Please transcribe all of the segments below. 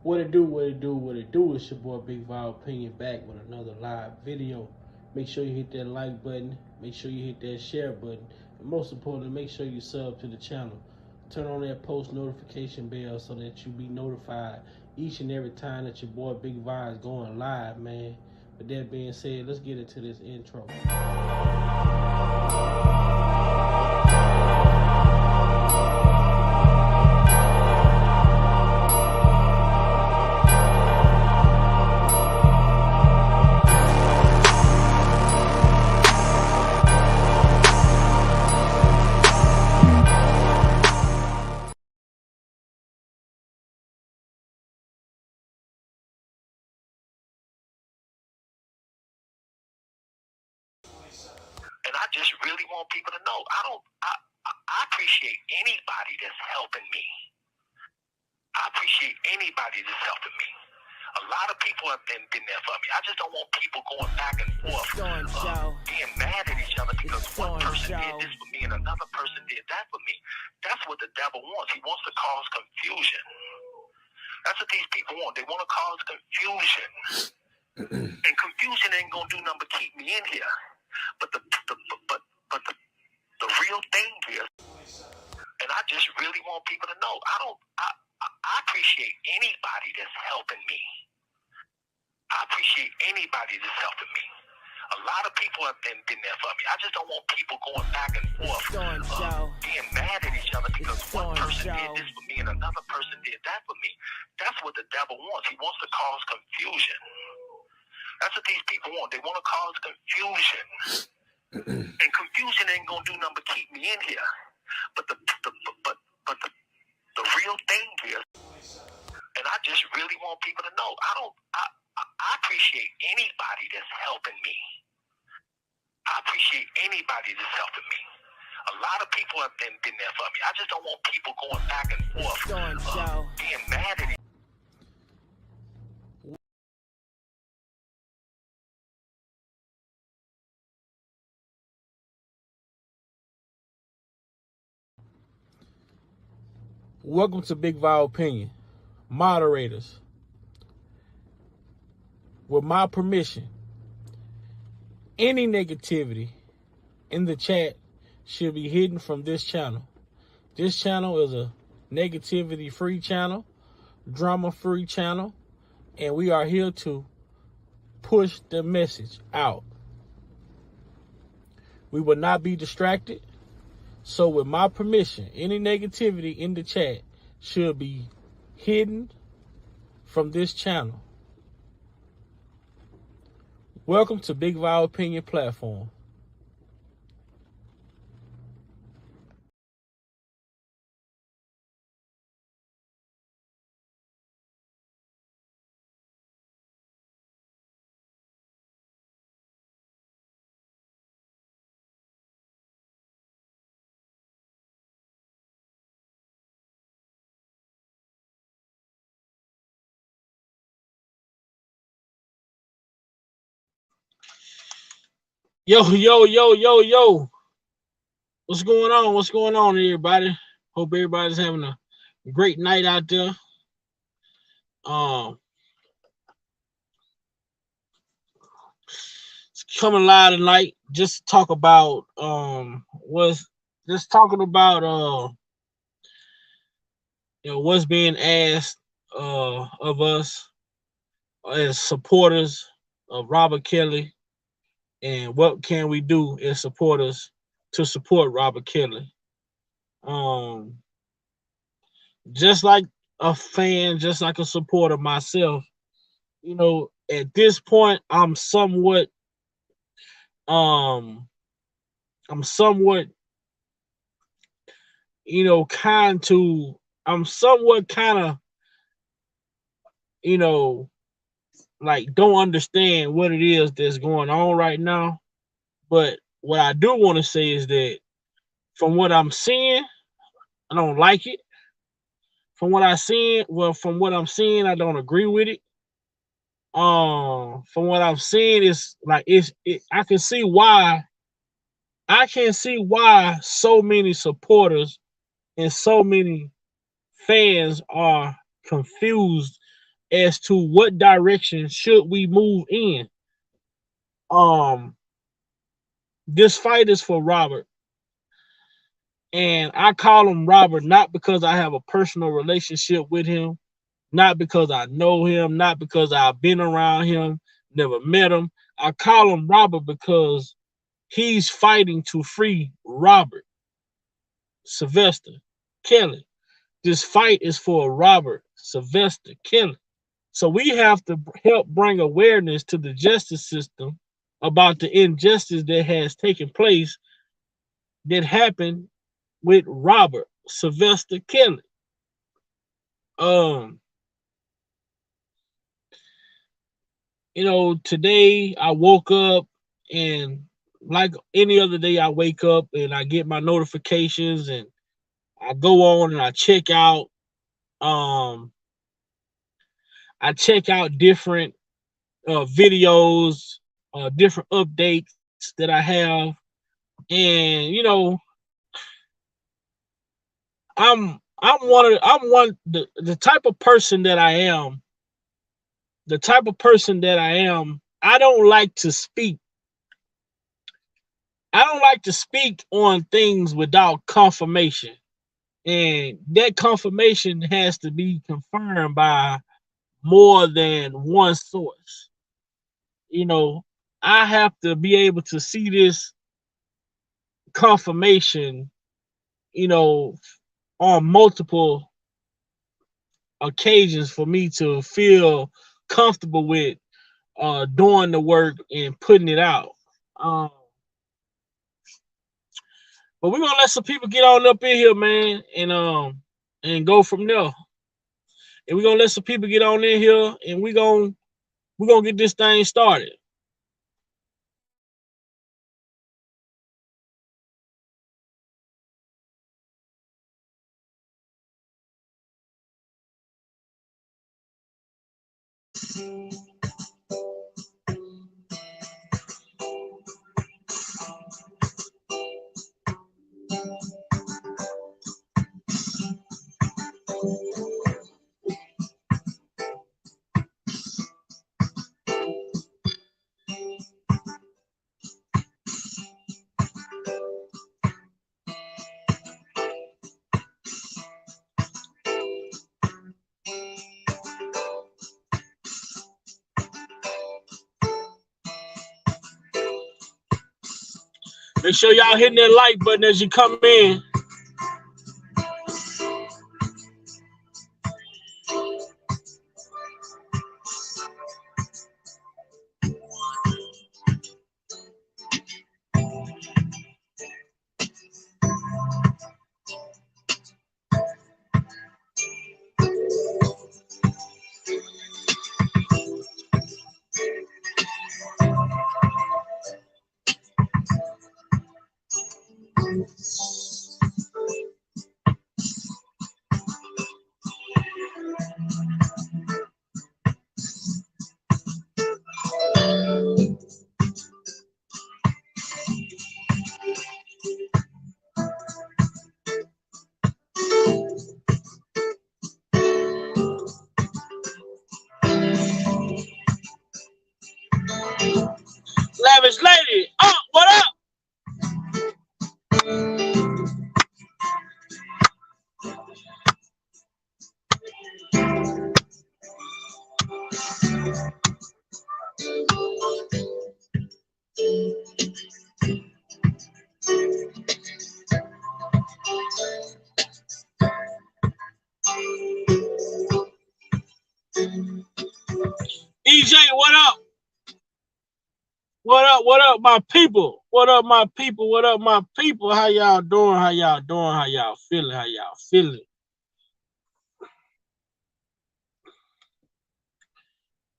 What it do, what it do, what it do. It's your boy Big Val Opinion back with another live video. Make sure you hit that like button. Make sure you hit that share button. And most importantly, make sure you sub to the channel. Turn on that post notification bell so that you be notified each and every time that your boy Big Val is going live, man. With that being said, let's get into this intro. And I just really want people to know I appreciate anybody that's helping me. I appreciate anybody that's helping me. A lot of people have been there for me. I just don't want people going back and forth, being mad at each other because one person did this for me and another person did that for me. That's what the devil wants. He wants to cause confusion. That's what these people want. They want to cause confusion. And confusion ain't gonna do nothing but keep me in here. But the real thing is, and I just really want people to know, I appreciate anybody that's helping me. I appreciate anybody that's helping me. A lot of people have been there for me. I just don't want people going back and forth, being mad at each other because one person did this for me and another person did that for me. That's what the devil wants. He wants to cause confusion. That's what these people want. They want to cause confusion. And confusion ain't gonna do nothing but keep me in here. But the real thing is, and I just really want people to know, I appreciate anybody that's helping me. I appreciate anybody that's helping me. A lot of people have been there for me. I just don't want people going back and forth, being mad at each other. Welcome to Big Val Opinion. Moderators, with my permission, any negativity in the chat should be hidden from this channel. This channel is a negativity-free channel, drama-free channel, and we are here to push the message out. We will not be distracted. So with my permission, any negativity in the chat should be hidden from this channel. Welcome to Big Val Opinion platform. Yo. What's going on? What's going on, everybody? Hope everybody's having a great night out there. It's coming live tonight. Just talk about what's being asked of us as supporters of Robert Kelly, and what can we do as supporters to support Robert Kelly. Just like a fan, just like a supporter myself, at this point, I'm somewhat kind of, like, don't understand what it is that's going on right now. But what I do want to say is that from what I'm seeing, I don't like it. From what I'm seeing, I don't agree with it. From what I'm seeing, it's like I can see why so many supporters and so many fans are confused as to what direction should we move in. Um, this fight is for Robert, and I call him Robert not because I have a personal relationship with him, not because I know him, not because I've been around him, never met him. I call him Robert because he's fighting to free Robert Sylvester Kelly. This fight is for Robert Sylvester Kelly. So we have to help bring awareness to the justice system about the injustice that has taken place that happened with Robert Sylvester Kelly. Um, today I woke up, and like any other day, I wake up and I get my notifications, and I go on and um I check out different videos, different updates that I have, and I'm one the type of person that I am. The type of person that I am, I don't like to speak. I don't like to speak on things without confirmation. And that confirmation has to be confirmed by more than one source. You know, I have to be able to see this confirmation, you know, on multiple occasions for me to feel comfortable with doing the work and putting it out. Um, but we're gonna let some people get on up in here, man, and go from there. And we're gonna let some people get on in here, and we're gonna get this thing started. Make sure y'all hitting that like button as you come in. Lavish lady, what up? EJ, what up? What up? What up, my people? What up, my people? What up, my people? How y'all doing? How y'all doing? How y'all feeling? How y'all feeling?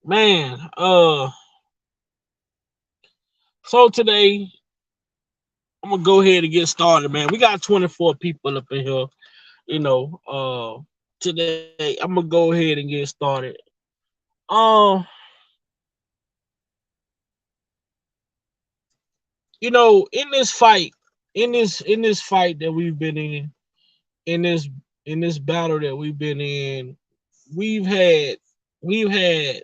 Man, so today I'm gonna go ahead and get started, man. We got 24 people up in here, you know. Today I'm gonna go ahead and get started. Um, in this fight, in this fight that we've been in this in this battle that we've been in, we've had we've had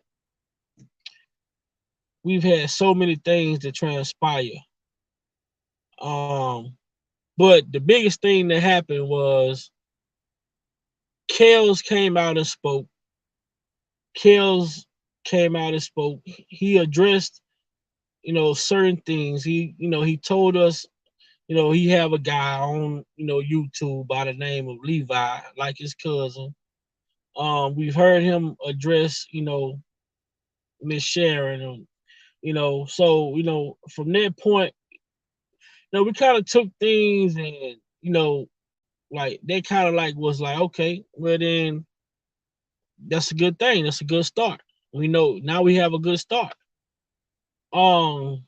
we've had so many things that transpire. Um, but the biggest thing that happened was Kels came out and spoke. Kels came out and spoke. He addressed, certain things. He told us, he have a guy on, YouTube by the name of Levi, like his cousin. We've heard him address, Miss Sharon, and so from that point, we kind of took things and like that kind of like was like, okay, well then that's a good thing. That's a good start. We know now we have a good start. Um,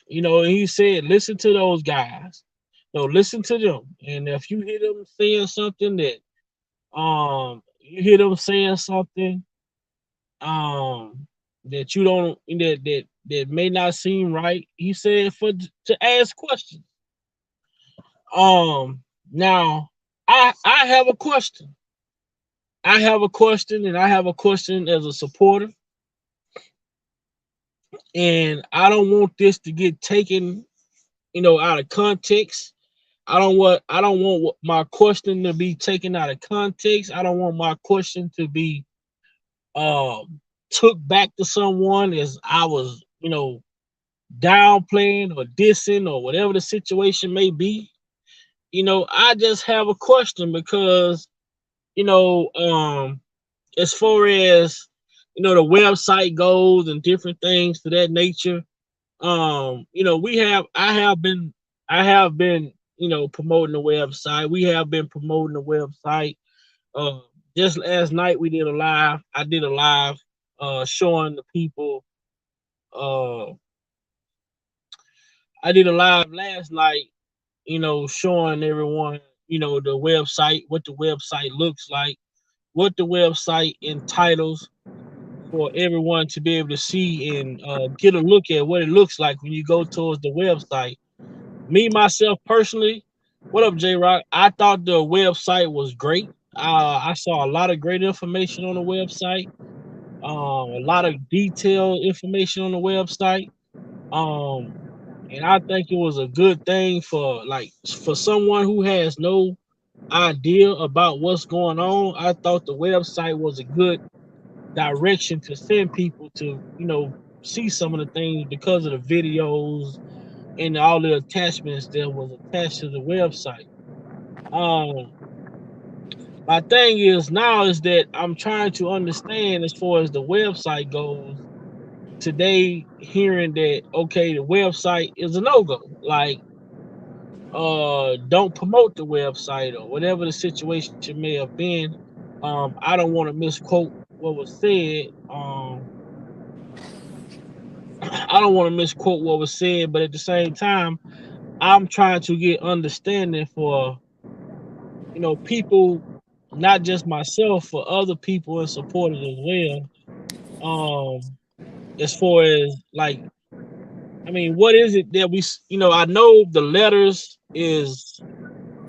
and he said, listen to those guys. Listen to them. And if you hear them saying something you hear them saying something that you don't that may not seem right, he said for to ask questions. Now I have a question. I have a question, and I have a question as a supporter, and I don't want this to get taken, out of context. I don't want my question to be taken out of context. I don't want my question to be took back to someone as I was, downplaying or dissing or whatever the situation may be. I just have a question because, you know, um, as far as the website goes and different things to that nature, I have been promoting the website. We have been promoting the website. Uh, just last night we did a live. I did a live showing the people. Uh, I did a live last night, showing everyone, the website, what the website looks like, what the website entitles for everyone to be able to see and get a look at what it looks like when you go towards the website. Me myself personally, what up, J Rock? I thought the website was great. I saw a lot of great information on the website. A lot of detailed information on the website. Um, and I think it was a good thing for someone who has no idea about what's going on. I thought the website was a good direction to send people to, see some of the things because of the videos and all the attachments that was attached to the website. Um, my thing is now is that I'm trying to understand as far as the website goes. Today, hearing that okay, the website is a no go. Like, don't promote the website or whatever the situation may have been. I don't want to misquote what was said. I don't want to misquote what was said, but at the same time, I'm trying to get understanding for people, not just myself, for other people and supporters as well. As far as like, I mean, what is it that I know the letters is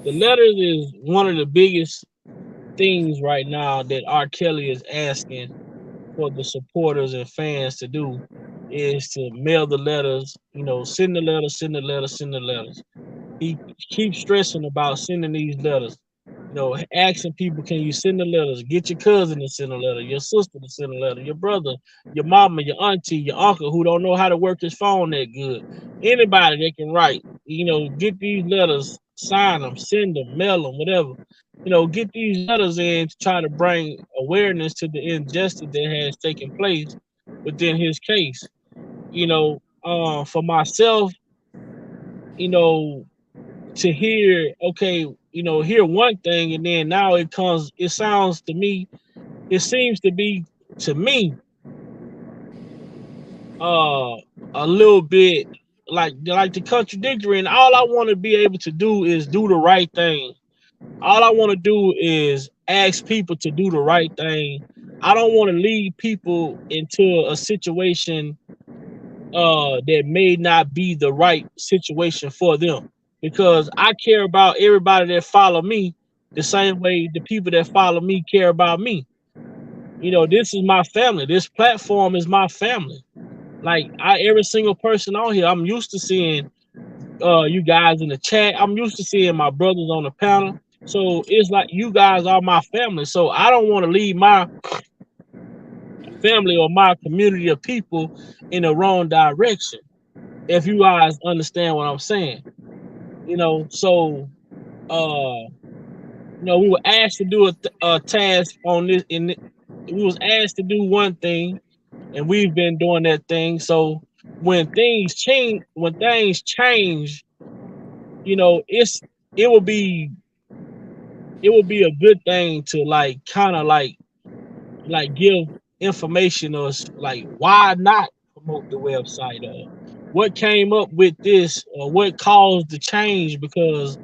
one of the biggest things right now that R. Kelly is asking for the supporters and fans to do is to mail the letters, send the letters, send the letters, send the letters. He keeps stressing about sending these letters. Asking people, can you send the letters? Get your cousin to send a letter, your sister to send a letter, your brother, your mama, your auntie, your uncle who don't know how to work his phone that good. Anybody that can write, get these letters, sign them, send them, mail them, whatever. Get these letters in to try to bring awareness to the injustice that has taken place within his case. For myself, you know, to hear, okay, hear one thing and then now it sounds to me, it seems to be to me uh a little bit like the contradictory, and all I want to be able to do is do the right thing. All I want to do is ask people to do the right thing. I don't want to lead people into a situation that may not be the right situation for them, because I care about everybody that follow me the same way the people that follow me care about me. This is my family. This platform is my family. Like every single person on here, I'm used to seeing you guys in the chat. I'm used to seeing my brothers on the panel. So it's like you guys are my family. So I don't want to lead my family or my community of people in the wrong direction. If you guys understand what I'm saying, so uh, we were asked to do a task on this, and we was asked to do one thing, and we've been doing that thing. So when things change, it will be it would be a good thing to like kind of like give information or like why not promote the website or what came up with this or what caused the change, because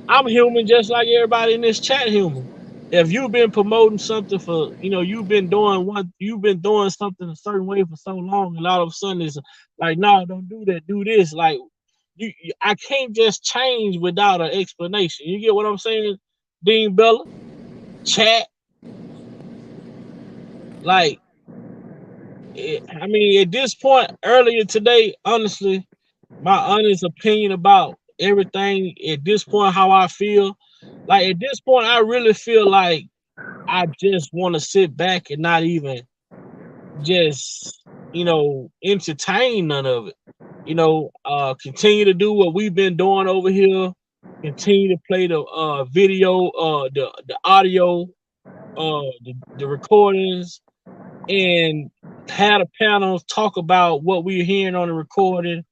I'm human just like everybody in this chat human. If you've been promoting something for, you've been doing something a certain way for so long, and all of a sudden it's like, no, don't do that, do this. Like, I can't just change without an explanation. You get what I'm saying, Dean Bella? Chat, like, I mean, at this point, earlier today, honestly, my honest opinion about everything at this point, how I feel, like at this point, I really feel like I just want to sit back and not even just, entertain none of it. Continue to do what we've been doing over here. Continue to play the video, the audio, the recordings, and had a panel talk about what we're hearing on the recording,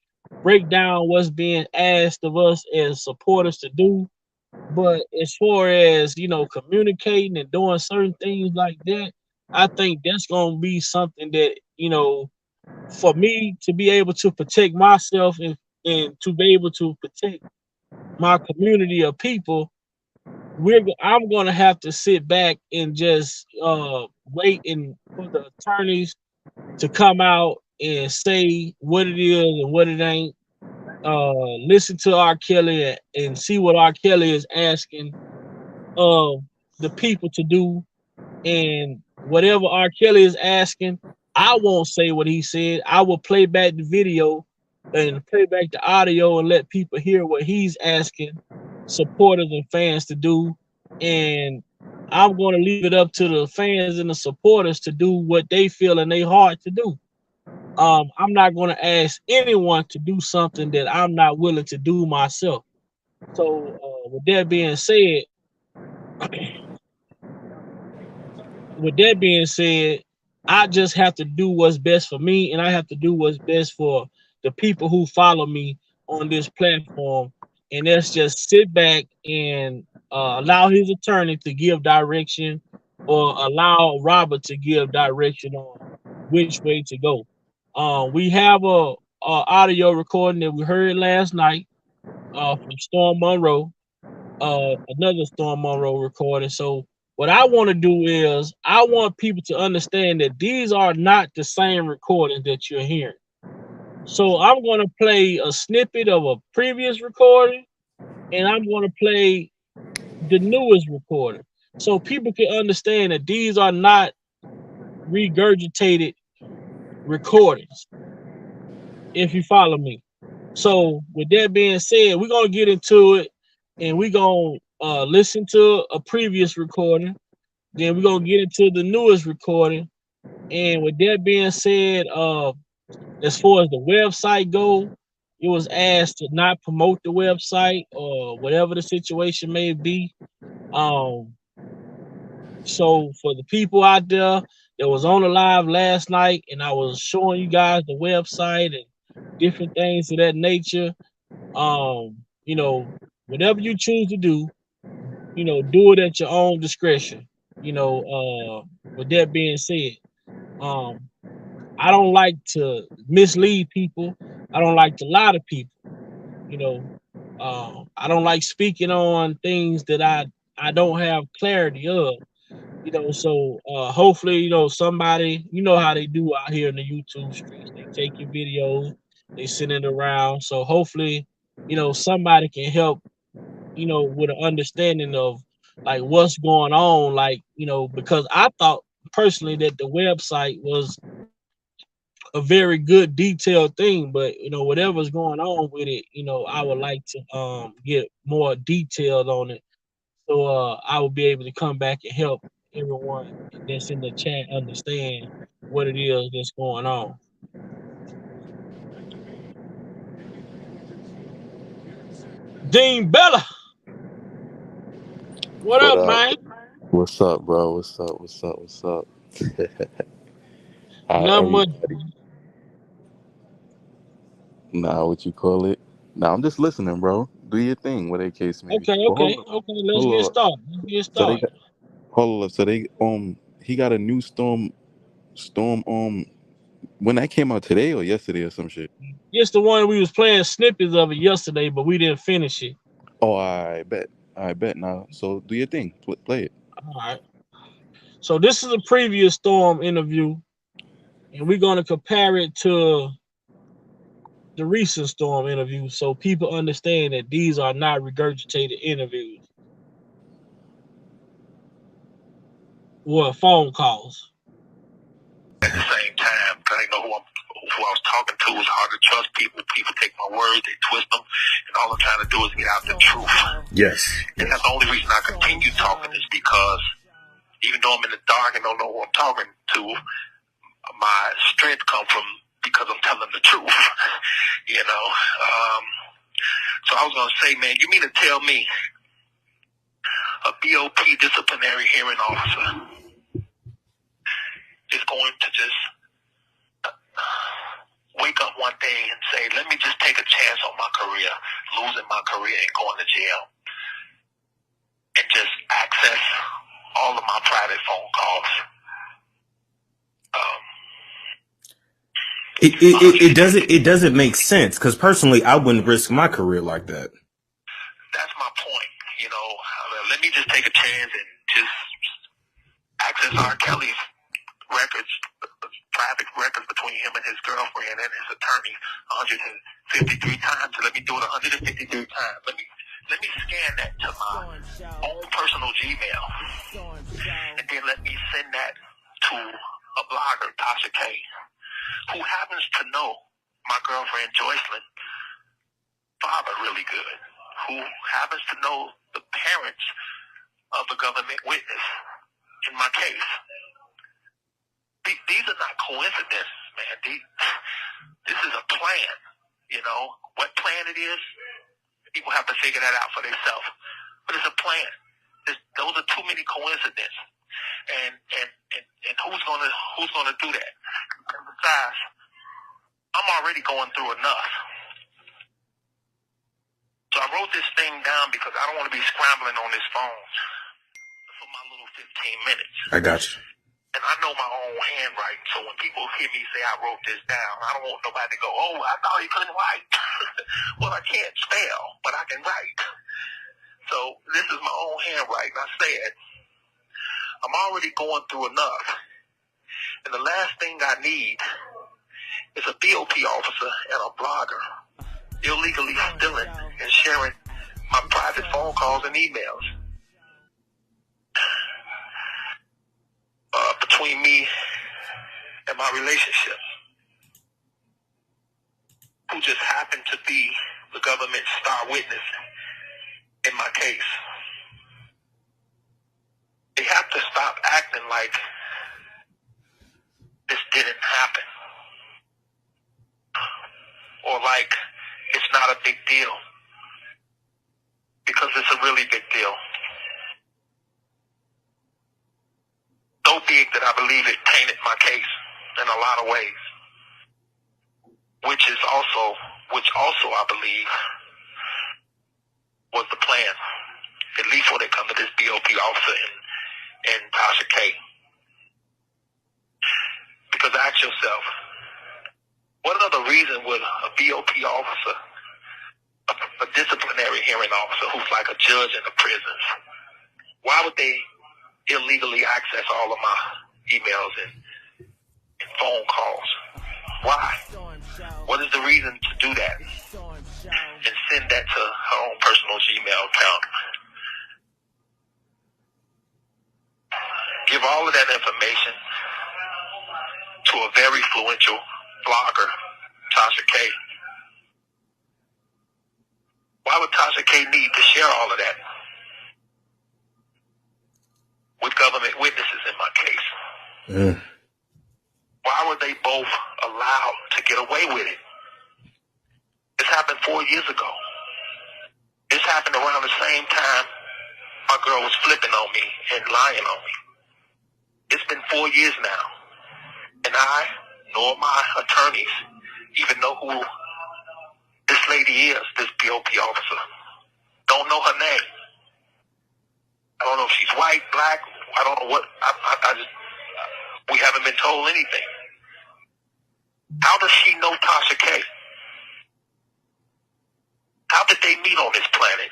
break down what's being asked of us as supporters to do. But as far as communicating and doing certain things like that, I think that's gonna be something that for me to be able to protect myself and to be able to protect my community of people, I'm gonna have to sit back and just wait and for the attorneys to come out and say what it is and what it ain't. Listen to R. Kelly and see what R. Kelly is asking of the people to do, and whatever R. Kelly is asking, I won't say what he said. I will play back the video and play back the audio and let people hear what he's asking supporters and fans to do. And I'm going to leave it up to the fans and the supporters to do what they feel in their heart to do. I'm not going to ask anyone to do something that I'm not willing to do myself. So, with that being said, with that being said, I just have to do what's best for me, and I have to do what's best for the people who follow me on this platform. And that's just sit back and allow his attorney to give direction, or allow Robert to give direction on which way to go. We have a audio recording that we heard last night from Storm Monroe, another Storm Monroe recording. So what I want to do is I want people to understand that these are not the same recordings that you're hearing. So I'm going to play a snippet of a previous recording, and I'm going to play the newest recording, so people can understand that these are not regurgitated recordings, if you follow me. So with that being said, we're going to get into it, and we're going to listen to a previous recording. Then we're gonna get into the newest recording. And with that being said, as far as the website go, it was asked to not promote the website or whatever the situation may be. Um, so for the people out there that was on the live last night, and I was showing you guys the website and different things of that nature, um, you know, whatever you choose to do, do it at your own discretion. With that being said, um, I don't like to mislead people. I don't like to lie to people. You know, I don't like speaking on things that I don't have clarity of. So hopefully, somebody, how they do out here in the YouTube streets. They take your videos, they send it around. So hopefully, somebody can help, with an understanding of like what's going on. Like, because I thought personally that the website was a very good detailed thing, but whatever's going on with it, I would like to get more detailed on it, so I will be able to come back and help everyone that's in the chat understand what it is that's going on. Dean Bella, what What up, up? man? What's up, bro? What's up? What's up? What's up? How Not much. everybody? Nah, what you call it? Nah, I'm just listening, bro. Do your thing, whatever case may be. Okay, But okay, okay. Let's get hold up. started. Let's get So they started. got, hold up. So he got a new storm. When that came out today or yesterday or some shit. It's the one we was playing snippets of it yesterday, but we didn't finish it. Oh, I bet. I bet now. So do your thing. Play it. All right. So this is a previous Storm interview, and we're gonna compare it to the recent Storm interview, so people understand that these are not regurgitated interviews or phone calls. At the same time, because I know who I was talking to. It's hard to trust people. People take my words, they twist them, and all I'm trying to do is get out the truth. Yes. And that's the only reason I continue talking is because even though I'm in the dark and don't know who I'm talking to, my strength comes from because I'm telling the truth. So I was going to say, man, you mean to tell me a BOP disciplinary hearing officer is going to just wake up one day and say, let me just take a chance on my career, losing my career and going to jail, and just access all of my private phone calls? It doesn't make sense, because personally I wouldn't risk my career like that. That's my point. Let me just take a chance and just access R. Kelly's records, private records between him and his girlfriend and his attorney 153 times. So let me do it 153 times. Let me scan that to my own personal Gmail, and then let me send that to a blogger, Tasha K, who happens to know my girlfriend Joycelyn father really good, who happens to know the parents of the government witness in my case. These are not coincidences, man. This is a plan. What plan it is, people have to figure that out for themselves. But it's a plan. Those are too many coincidences. And who's gonna do that? And besides, I'm already going through enough. So I wrote this thing down because I don't want to be scrambling on this phone for my little 15 minutes. I got you. And I know my own handwriting, so when people hear me say I wrote this down, I don't want nobody to go, oh, I thought you couldn't write. Well, I can't spell, but I can write. So this is my own handwriting. I said, I'm already going through enough. And the last thing I need is a BOP officer and a blogger illegally stealing and sharing my private phone calls and emails. Between me and my relationship, who just happened to be the government's star witness in my case. They have to stop acting like this didn't happen, or like it's not a big deal, because it's a really big deal. So big that I believe it tainted my case in a lot of ways, which also I believe was the plan, at least when it comes to this BOP officer and Tasha K. Because ask yourself, what other reason would a BOP officer, a disciplinary hearing officer who's like a judge in the prisons, why would they illegally access all of my emails and phone calls? Why? What is the reason to do that? And send that to her own personal Gmail account. Give all of that information to a very influential blogger, Tasha K. Why would Tasha K need to share all of that with government witnesses in my case? Why were they both allowed to get away with it? This happened 4 years ago. This happened around the same time my girl was flipping on me and lying on me. It's been 4 years now, and I, nor my attorneys, even know who this lady is, this BOP officer. Don't know her name. I don't know if she's white, black, I don't know what. We haven't been told anything. How does she know Tasha K? How did they meet on this planet?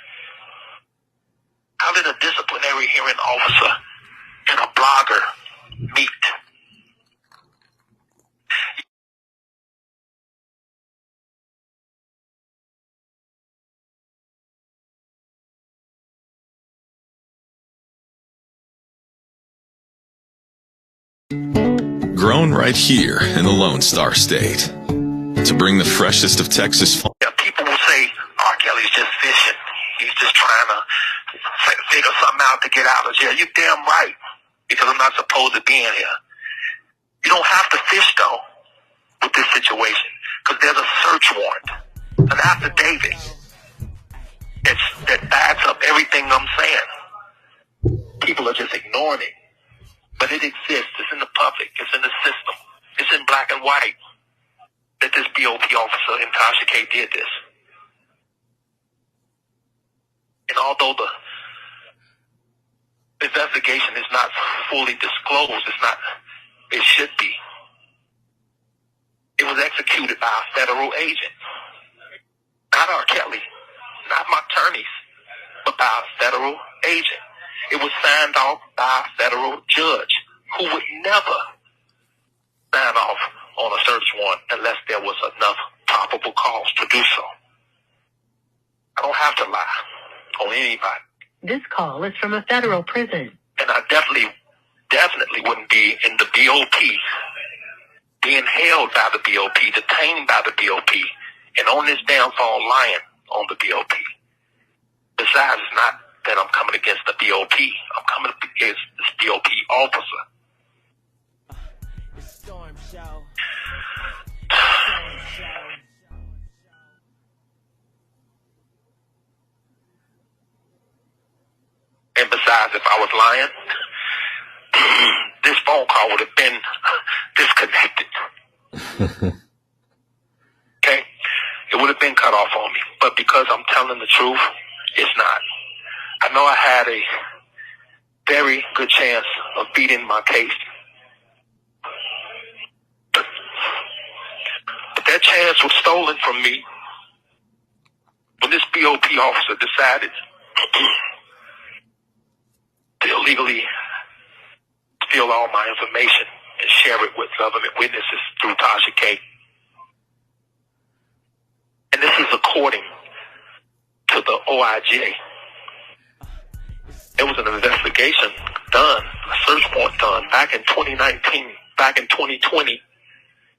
How did a disciplinary hearing officer and a blogger meet? Grown right here in the Lone Star State. To bring the freshest of Texas. Yeah, people will say, R. Kelly's just fishing. He's just trying to figure something out to get out of jail. You're damn right, because I'm not supposed to be in here. You don't have to fish, though, with this situation, because there's a search warrant, an affidavit that backs up everything I'm saying. People are just ignoring it. But it exists. It's in the public. It's in the system. It's in black and white that this BOP officer and Tasha K did this. And although the investigation is not fully disclosed, it should be. It was executed by a federal agent. Not R. Kelly, not my attorneys, but by a federal agent. It was signed off by a federal judge who would never sign off on a search warrant unless there was enough probable cause to do so. I don't have to lie on anybody. This call is from a federal prison. And I definitely wouldn't be in the BOP, being held by the BOP, detained by the BOP, and on this damn phone lying on the BOP. Besides, it's not that I'm coming against the BOP. I'm coming against this BOP officer. And besides, if I was lying, this phone call would have been disconnected. Okay? It would have been cut off on me. But because I'm telling the truth, it's not. I know I had a very good chance of beating my case. But that chance was stolen from me when this BOP officer decided to illegally steal all my information and share it with government witnesses through Tasha K. And this is according to the OIJ. There was an investigation done, a search warrant done back in 2019, back in 2020,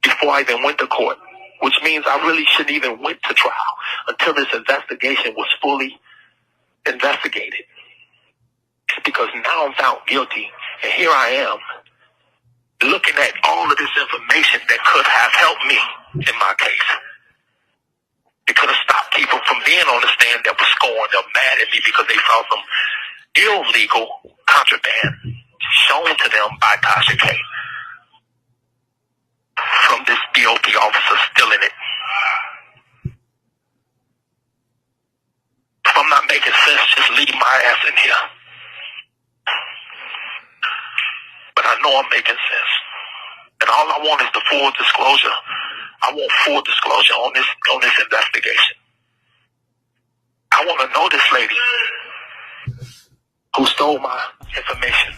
before I even went to court, which means I really shouldn't even went to trial until this investigation was fully investigated. Because now I'm found guilty, and here I am, looking at all of this information that could have helped me in my case. It could have stopped people from being on the stand that were scorned or mad at me because they saw some illegal contraband shown to them by Tasha K. From this BOP officer stealing it. If I'm not making sense, just leave my ass in here. But I know I'm making sense. And all I want is the full disclosure. I want full disclosure on this investigation. I want to know this lady who stole my information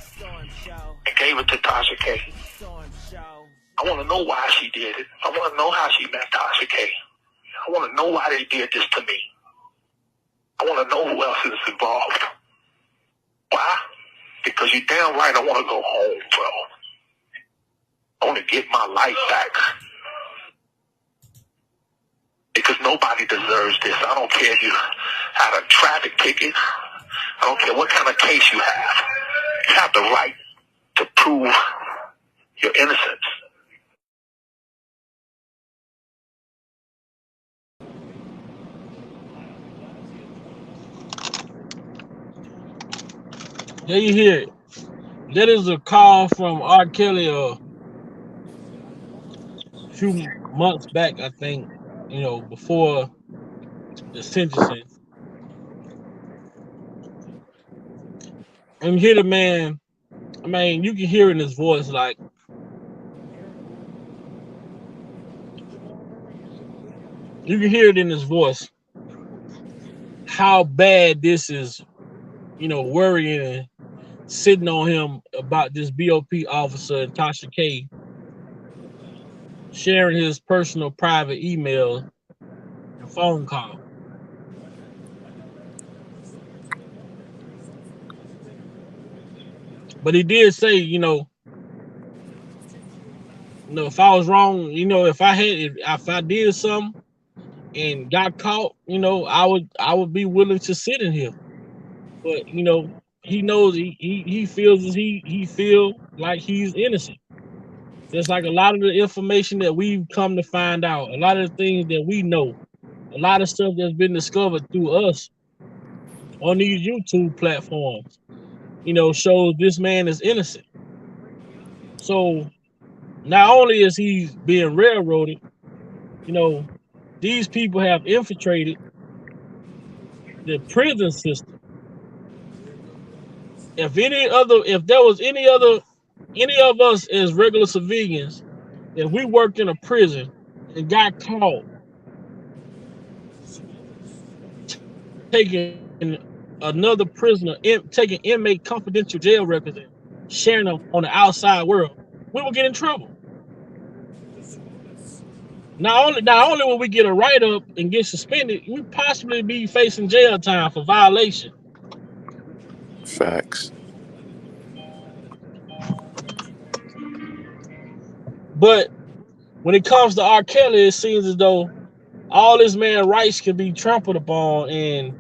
and gave it to Tasha K. I want to know why she did it. I want to know how she met Tasha K. I want to know why they did this to me. I want to know who else is involved. Why? Because Because you damn right I want to go home, bro. I want to get my life back. Because nobody deserves this. I don't care if you had a traffic ticket. I don't care what kind of case you have. You have the right to prove your innocence. There you hear it. That is a call from R. Kelly a few months back, I think, before the sentencing. And you hear the man, I mean, you can hear in his voice, like, you can hear it in his voice how bad this is, worrying and sitting on him about this BOP officer, Tasha K, sharing his personal private email and phone call. But he did say, if I was wrong, if I did something and got caught, I would be willing to sit in here. But he knows he feels he feel like he's innocent. Just like a lot of the information that we've come to find out, a lot of the things that we know, a lot of stuff that's been discovered through us on these YouTube platforms, shows this man is innocent. So not only is he being railroaded, these people have infiltrated the prison system. If there was any of us as regular civilians, if we worked in a prison and got caught taking another prisoner, taking inmate confidential jail records and sharing them on the outside world, we will get in trouble. Not only will we get a write-up and get suspended, we possibly be facing jail time for violation. Facts. But when it comes to R. Kelly, it seems as though all this man's rights can be trampled upon, and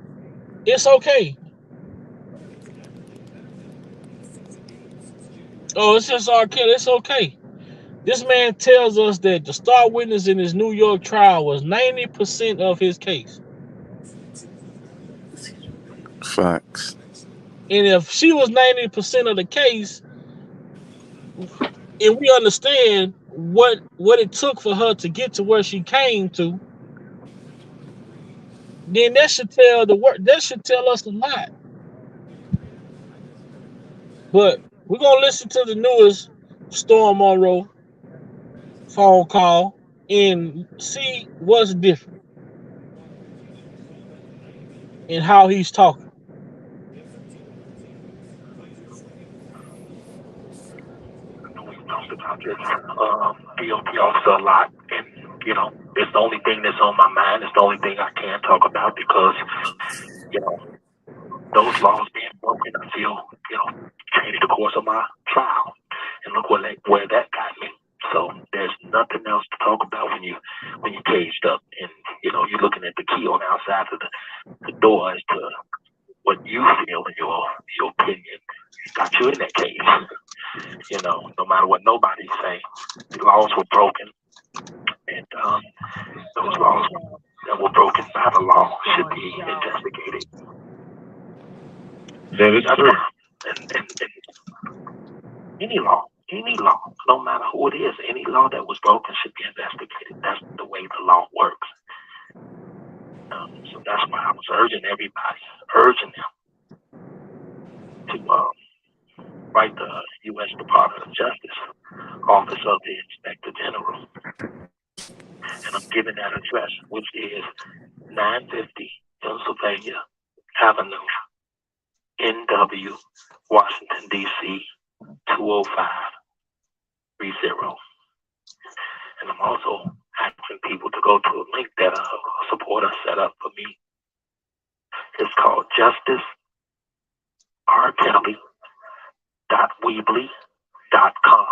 it's okay. Oh, it's just R. Kelly. It's okay. This man tells us that the star witness in his New York trial was 90% of his case. Facts. And if she was 90% of the case, and we understand what it took for her to get to where she came to, then that should tell us a lot. But we're gonna listen to the newest Storm Monroe phone call and see what's different in how he's talking. We talked about this BOP officer a lot, and it's the only thing that's on my mind. It's the only thing I can talk about because those laws being broken, I feel changed the course of my trial, and look where that got me. So there's nothing else to talk about when you caged up, and you're looking at the key on the outside of the door as to what you feel in your opinion got you in that cage. No matter what nobody's saying, the laws were broken, and those laws that were broken by the law should be investigated. That is true. And any law, no matter who it is, any law that was broken should be investigated. That's the way the law works. So that's why I was urging them to write the U.S. Department of Justice, Office of the Inspector General. And I'm giving that address, which is 950 Pennsylvania Avenue, NW, Washington, D.C., 20530. And I'm also asking people to go to a link that a supporter set up for me. It's called Justice R. Kelly .weebly.com.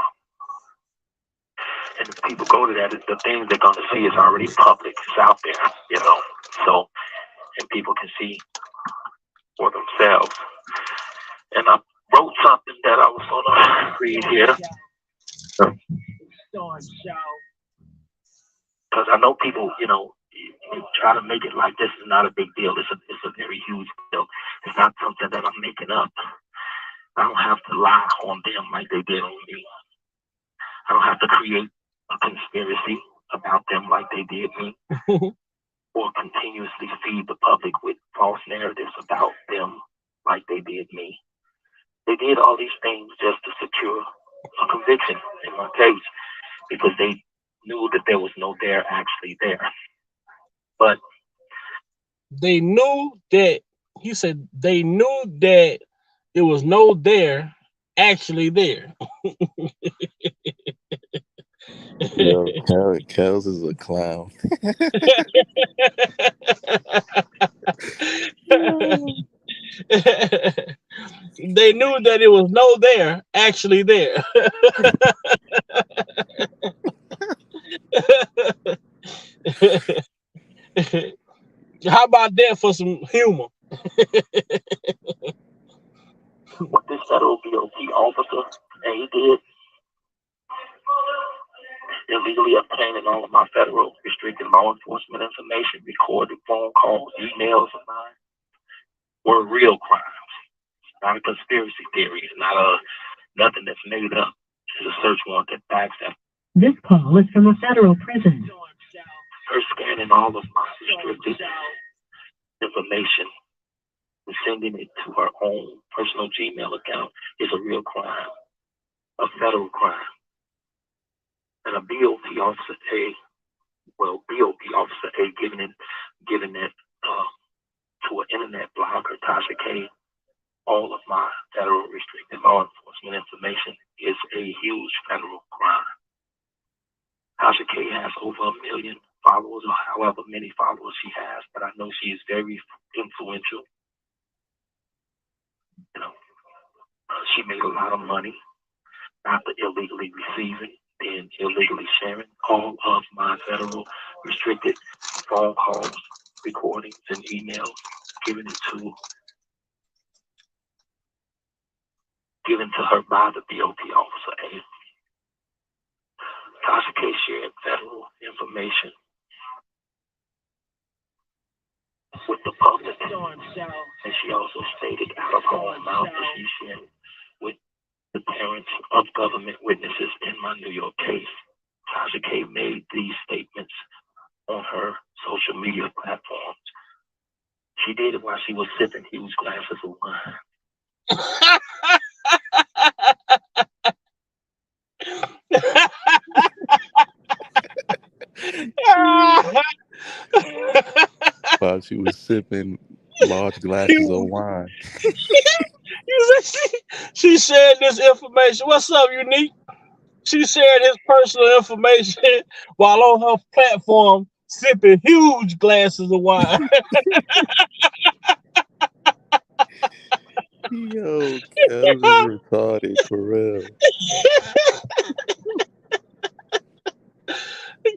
And if people go to that, the things they're going to see is already public. It's out there, So, and people can see for themselves. And I wrote something that I was going to read here. Because I know people, try to make it like this is not a big deal. It's a very huge deal. It's not something that I'm making up. I don't have to lie on them like they did on me. I don't have to create a conspiracy about them like they did me. Or continuously feed the public with false narratives about them like they did me. They did all these things just to secure a conviction in my case because they knew that there was no there actually there. But they knew that, he said, they knew that there was no there actually there. Yo, Kels is a clown. They knew that it was no there actually there. How about that for some humor? what this federal BOP officer, and he did, illegally obtaining all of my federal restricted law enforcement information, recorded phone calls, emails of mine, were real crimes. Not a conspiracy theory. It's not nothing that's made up. It's a search warrant that backs that. This call is from a federal prison. Her scanning all of my restricted information and sending it to her own personal Gmail account is a real crime, a federal crime. And a BOP officer A, giving it to an internet blogger, Tasha K, all of my federal restricted law enforcement information is a huge federal crime. Tasha K has over 1 million followers, or however many followers she has, but I know she is very influential. She made a lot of money after illegally receiving and illegally sharing all of my federal restricted phone calls, recordings, and emails, given to her by the BOP officer A. Tasha K shared federal information with the public, and she also stated out of her own mouth that she shared with the parents of government witnesses in my New York case. Tasha K made these statements on her social media platforms. She did it while she was sipping huge glasses of wine. While she was sipping large glasses of wine. She shared this information. What's up, Unique? She shared his personal information while on her platform sipping huge glasses of wine. Yo, Kels is retarded for real.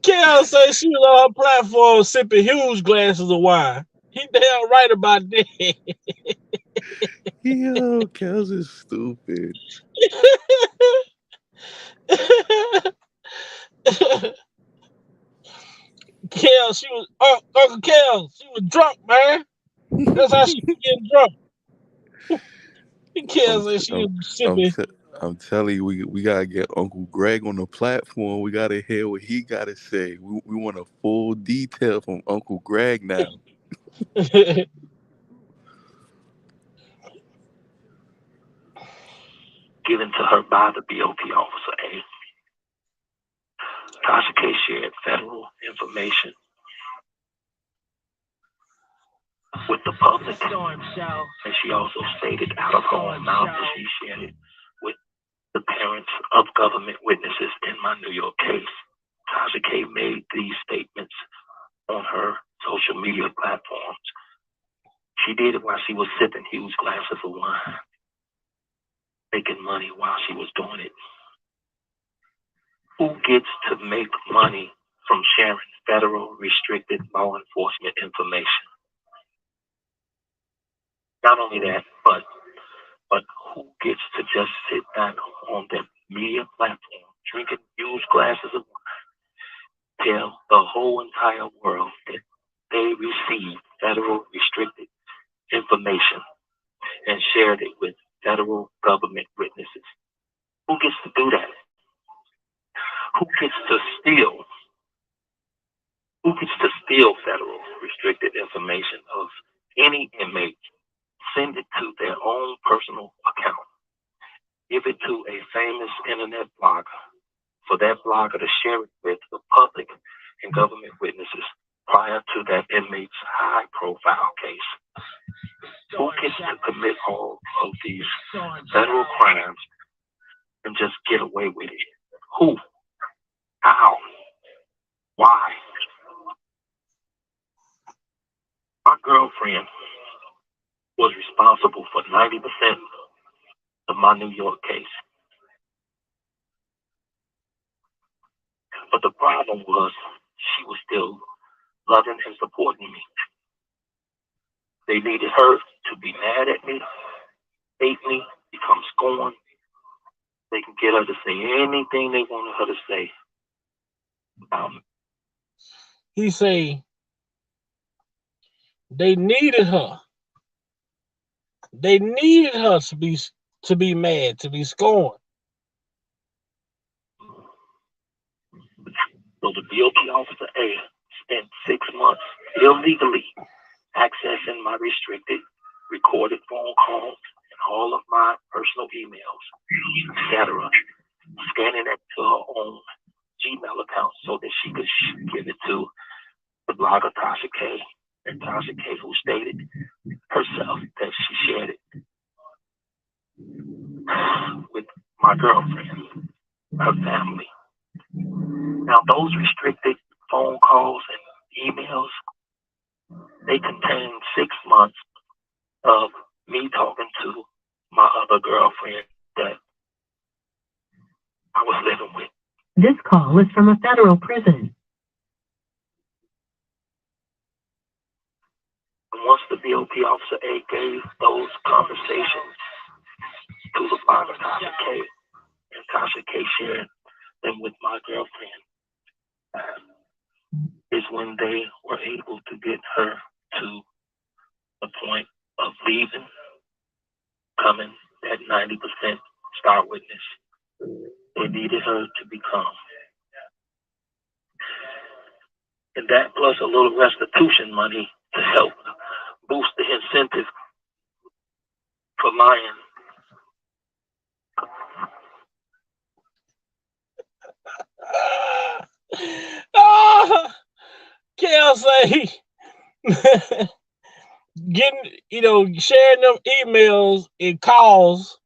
Kel said she was on her platform sipping huge glasses of wine. He damn right about that. Yo, Kels is stupid. Kel, she was Uncle Kel, she was drunk, man. That's how she was getting drunk. Kel said she was sipping. I'm telling you, we gotta get Uncle Greg on the platform. We gotta hear what he gotta say. We want a full detail from Uncle Greg now. Given to her by the BOP officer A. Tasha K shared federal information with the public, and she also stated out of her own mouth that she shared it with the parents of government witnesses in my New York case. Tasha K made these statements on her social media platforms. She did it while she was sipping huge glasses of wine. making money while she was doing it. Who gets to make money from sharing federal restricted law enforcement information? Not only that, but who gets to just sit back on their media platform, drinking huge glasses of wine, tell the whole entire world that they received federal restricted information and shared it with federal government witnesses? Who gets to do that? Who gets to steal? Who gets to steal federal restricted information of any inmate, send it to their own personal account, give it to a famous internet blogger, for that blogger to share it with the public and government witnesses prior to that inmate's high profile case? Who gets to commit all of these federal crimes and just get away with it? Who? How? Why? My girlfriend was responsible for 90% of my New York case. But the problem was she was still loving and supporting me. They needed her to be mad at me, hate me, become scorned. They can get her to say anything they wanted her to say about me. He say they needed her. They needed her to be mad, to be scorned. So the BOP officer A spent 6 months illegally accessing my restricted recorded phone calls and all of my personal emails, etc., scanning it to her own Gmail account so that she could give it to the blogger Tasha K. And Tasha K, who stated herself that she shared it with my girlfriend, her family. Now, those restricted phone calls and emails, they contain 6 months of me talking to my other girlfriend that I was living with. This call is from a federal prison. And once the BOP officer A gave those conversations to the blogger Tasha K, and Tasha K shared them with my girlfriend, is when they were able to get her to the point of leaving, becoming that 90% star witness they needed her to become. And that plus a little restitution money to help boost the incentive for lying. Kel say getting, sharing them emails and calls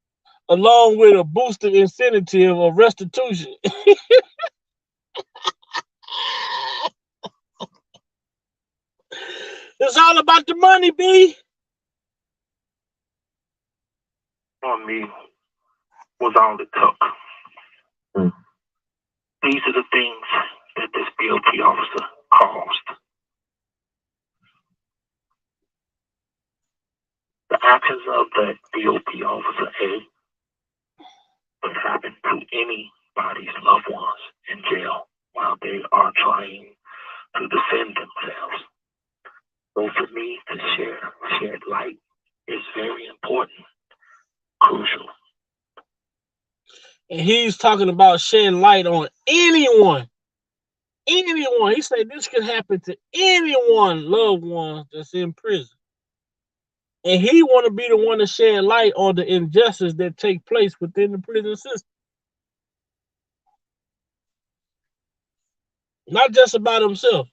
along with a boosted incentive of restitution. It's all about the money, B. On me was all it took. These are the things that this BOP officer caused. The actions of that BOP officer A would happen to anybody's loved ones in jail while they are trying to defend themselves. So for me to shed light is very important, crucial. And he's talking about shedding light on anyone. Anyone. He said this could happen to anyone, loved one that's in prison. And he want to be the one to shed light on the injustice that take place within the prison system. Not just about himself.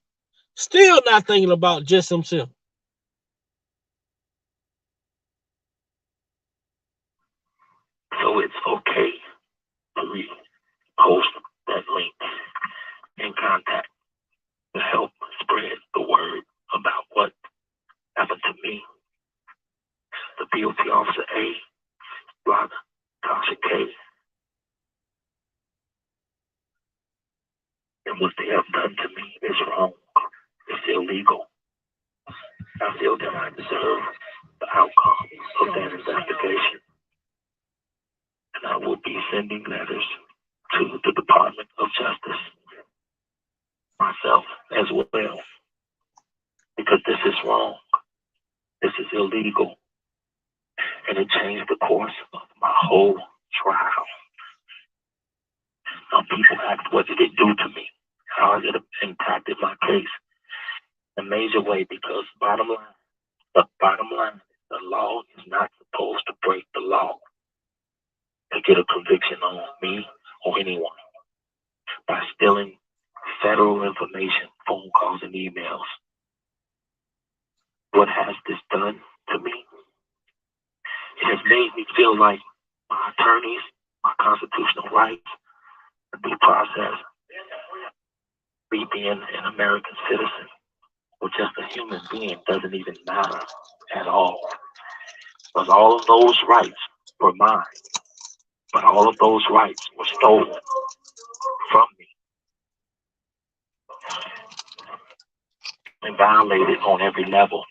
Still not thinking about just himself. So it's okay to repost that link and contact to help spread the word about what happened to me. The BOP officer A blogger Tasha K. And what they have done to me is wrong. It's illegal. I feel that I deserve the outcome of that investigation. And I will be sending letters to the Department of Justice myself as well, because this is wrong. This is illegal. And it changed the course of my whole trial. Now people ask, what did it do to me? How has it impacted my case? In a major way, because the bottom line, the law is not supposed to break the law to get a conviction on me or anyone by stealing federal information, phone calls, and emails. What has this done to me? It has made me feel like my attorneys, my constitutional rights, the due process, me being an American citizen or just a human being doesn't even matter at all. Because all of those rights were mine, but all of those rights were stolen from me and violated on every level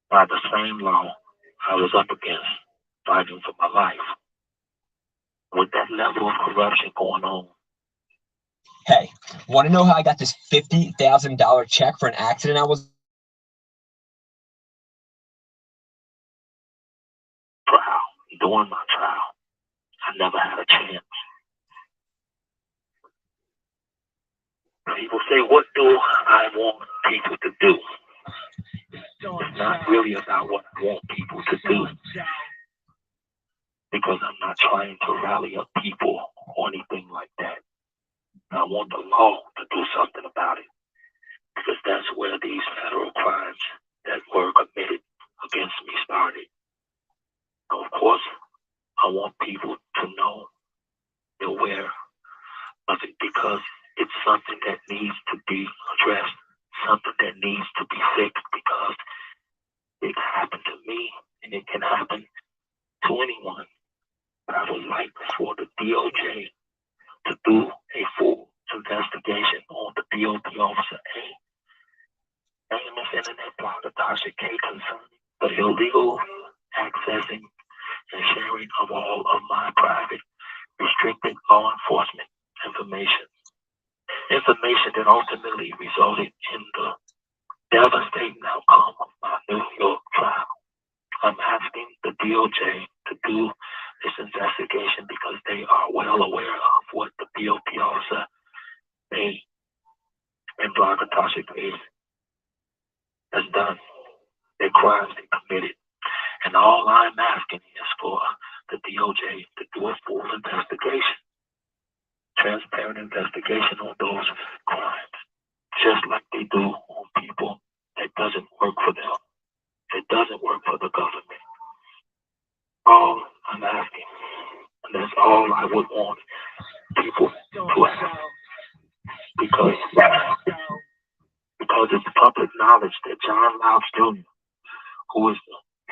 by the same law I was up against fighting for my life. With that level of corruption going on. Hey, want to know how I got this $50,000 check for an accident I was trial, during my trial? I never had a chance. People say, what do I want people to do? It's not really about what I want people to do, because I'm not trying to rally up people or anything like that. I want the law to do something about it, because that's where these federal crimes that were committed against me started. Now, of course, I want people to know, aware of it, because it's something that needs to be addressed, something that needs to be fixed, because it happened to me and it can happen to anyone. But I would like for the DOJ to do a full investigation on the BOP officer A, famous internet blogger Tasha K, concerning the illegal accessing and sharing of all of my private, restricted law enforcement information that ultimately resulted in the devastating outcome of my New York trial. I'm asking the DOJ to do this investigation because they are well aware of what the BOP officer A and blogger Tasha K has done, their crimes they committed. And all I'm asking is for the DOJ to do a full investigation, transparent investigation on those crimes, just like they do on people that doesn't work for them, that doesn't work for the government. All I'm asking, and that's all I would want people to ask, because it's public knowledge that John Louds Jr., who is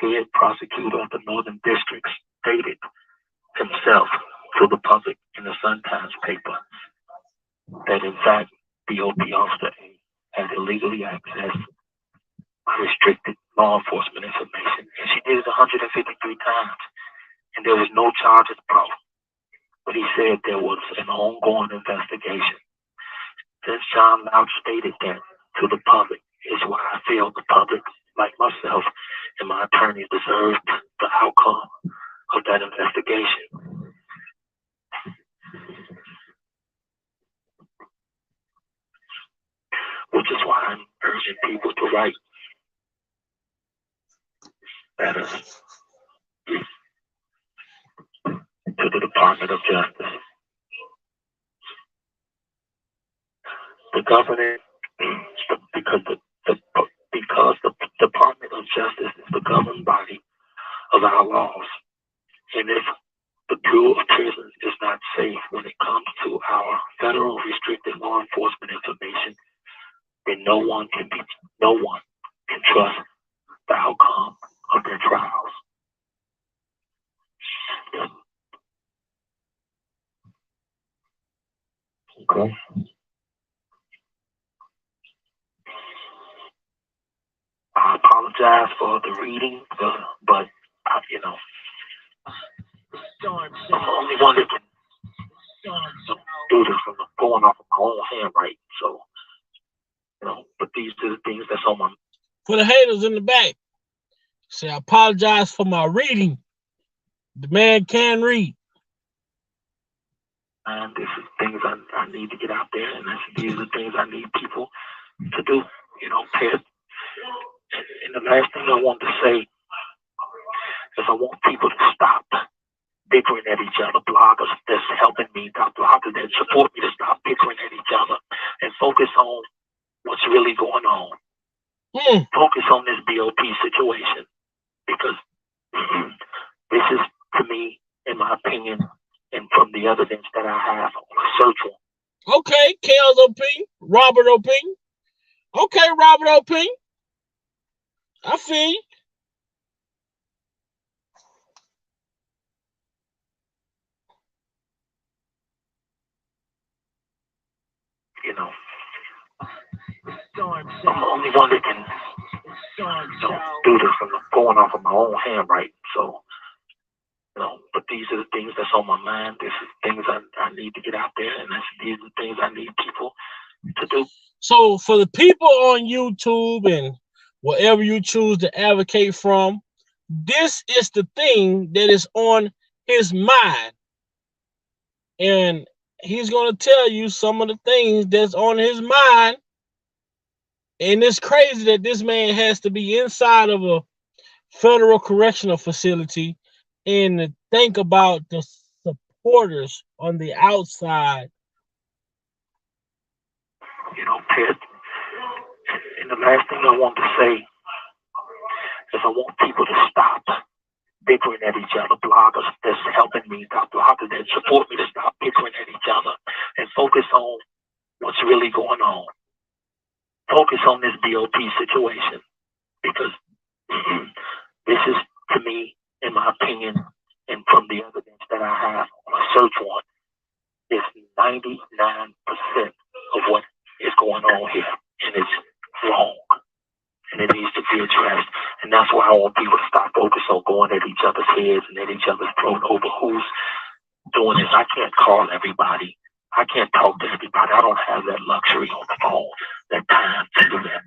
the head prosecutor of the Northern District, stated himself to the public in the Sun-Times paper that in fact BOP officer A had illegally accessed restricted law enforcement information, and she did it 153 times, and there was no charges brought. But he said there was an ongoing investigation. Since John Louds stated that to the public, is why I feel the public, like myself and my attorneys, deserved the outcome of that investigation. Which is why I'm urging people to write letters to the Department of Justice. The government, because the Department of Justice is the governing body of our laws, and if the Bureau of Prisons is not safe when it comes to our federal restricted law enforcement information, then no one can trust the outcome of their trials. Okay. I apologize for the reading, but you know, I'm the only one that can do this from going off of my own handwriting. So, but these are the things that's on my. For the haters in the back, say I apologize for my reading. The man can read. And this is things I need to get out there, and these are the things I need people to do. Ted. And the last thing I want to say is I want people to stop bickering at each other. Bloggers that's helping me, bloggers that support me, to stop bickering at each other and focus on what's really going on. Focus on this BOP situation, because this is, to me, in my opinion, and from the evidence that I have on a search warrant. Okay, Kels O'P, Robert O'P. Okay, Robert O'P. I feel you. I'm the only one that can do this from going off of my own handwriting. So, but these are the things that's on my mind. This is things I need to get out there, and these are the things I need people to do. So for the people on YouTube and wherever you choose to advocate from, this is the thing that is on his mind. And he's going to tell you some of the things that's on his mind. And it's crazy that this man has to be inside of a federal correctional facility and to think about the supporters on the outside. Ted, and the last thing I want to say is I want people to stop bickering at each other. Bloggers that's helping me, bloggers that support me, to stop bickering at each other and focus on what's really going on. Focus on this BOP situation, because this is, to me, in my opinion, and from the evidence that I have on a search warrant, is 99% of what is going on here, and it's wrong, and it needs to be addressed. And that's why I want people to stop focusing on going at each other's heads and at each other's throat over who's doing this. I can't call everybody. I can't talk to everybody. I don't have that luxury on the phone, that time to do that.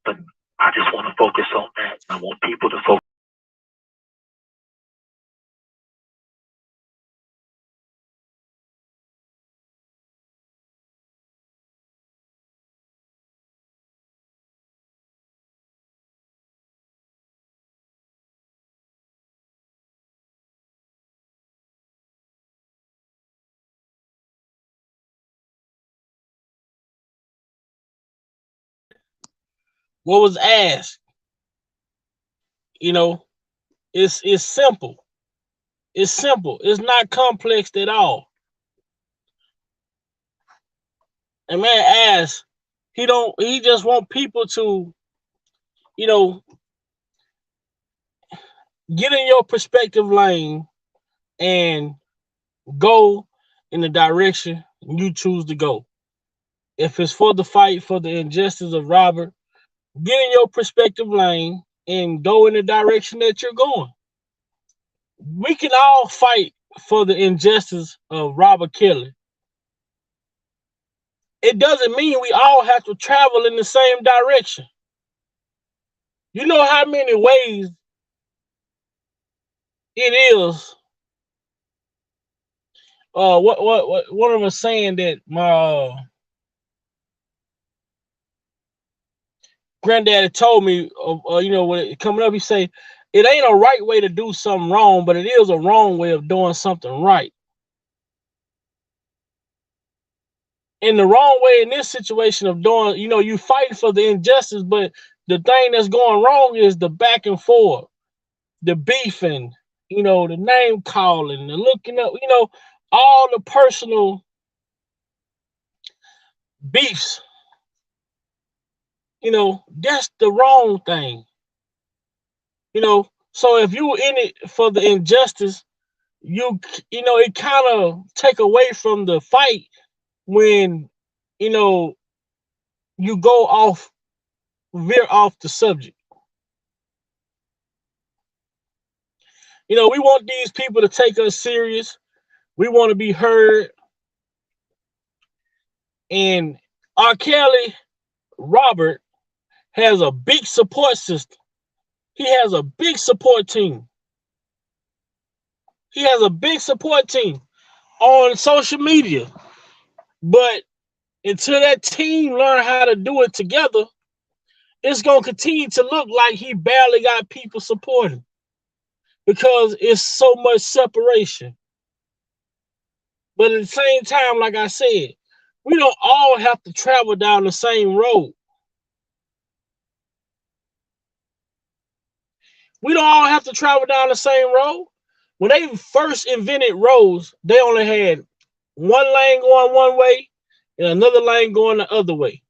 But I just want to focus on that. I want people to focus. What was asked, it's simple. It's simple. It's not complex at all. And man asked, he just want people to, get in your perspective lane and go in the direction you choose to go. If it's for the fight for the injustice of Robert, get in your perspective lane and go in the direction that you're going. We can all fight for the injustice of Robert Kelly. It doesn't mean we all have to travel in the same direction. You know how many ways it is. What one of us saying that my granddaddy told me, when it coming up, he say, it ain't a right way to do something wrong, but it is a wrong way of doing something right. And the wrong way in this situation of doing, you fight for the injustice, but the thing that's going wrong is the back and forth, the beefing, the name calling, the looking up, all the personal beefs. That's the wrong thing. So if you in it for the injustice, it kind of take away from the fight when, you know, you veer off the subject. You know, we want these people to take us serious. We want to be heard. And R. Kelly, Robert, has a big support system. He has a big support team. He has a big support team on social media. But until that team learn how to do it together, it's going to continue to look like he barely got people supporting because it's so much separation. But at the same time, like I said, we don't all have to travel down the same road. We don't all have to travel down the same road. When they first invented roads, they only had one lane going one way and another lane going the other way.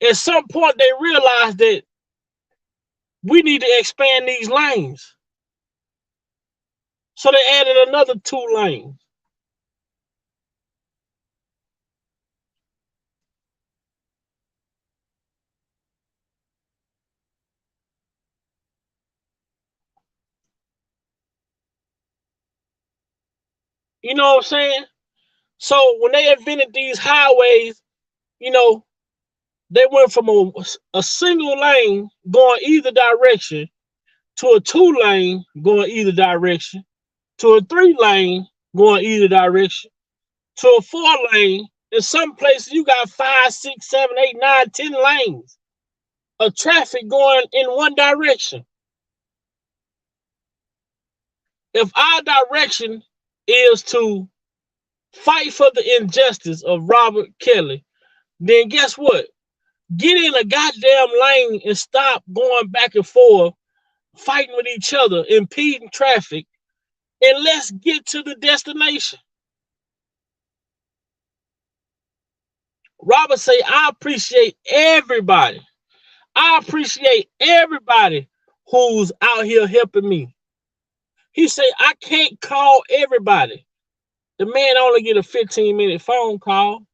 At some point, they realized that we need to expand these lanes. So they added another 2 lanes. You know what I'm saying? So when they invented these highways, you know, they went from a single lane going either direction to a 2 lane going either direction to a 3 lane going either direction to a 4 lane. In some places, you got 5, 6, 7, 8, 9, 10 lanes of traffic going in one direction. If our direction is to fight for the injustice of Robert Kelly, then guess what? Get in a goddamn lane and stop going back and forth, fighting with each other, impeding traffic, and let's get to the destination. Robert say, I appreciate everybody. I appreciate everybody who's out here helping me. He say, I can't call everybody. The man only get a 15-minute phone call.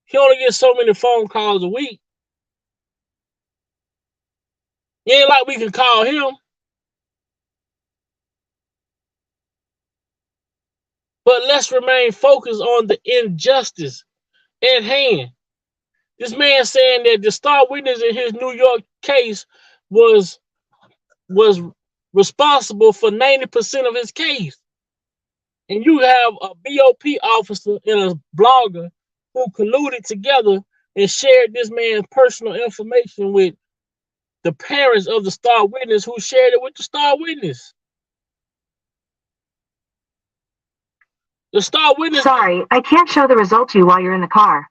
He only gets so many phone calls a week. It ain't like we can call him. But let's remain focused on the injustice at hand. This man saying that the star witness in his New York case was responsible for 90% of his case. And you have a BOP officer and a blogger who colluded together and shared this man's personal information with the parents of the star witness who shared it with the star witness. The star witness. Sorry, I can't show the result to you while you're in the car.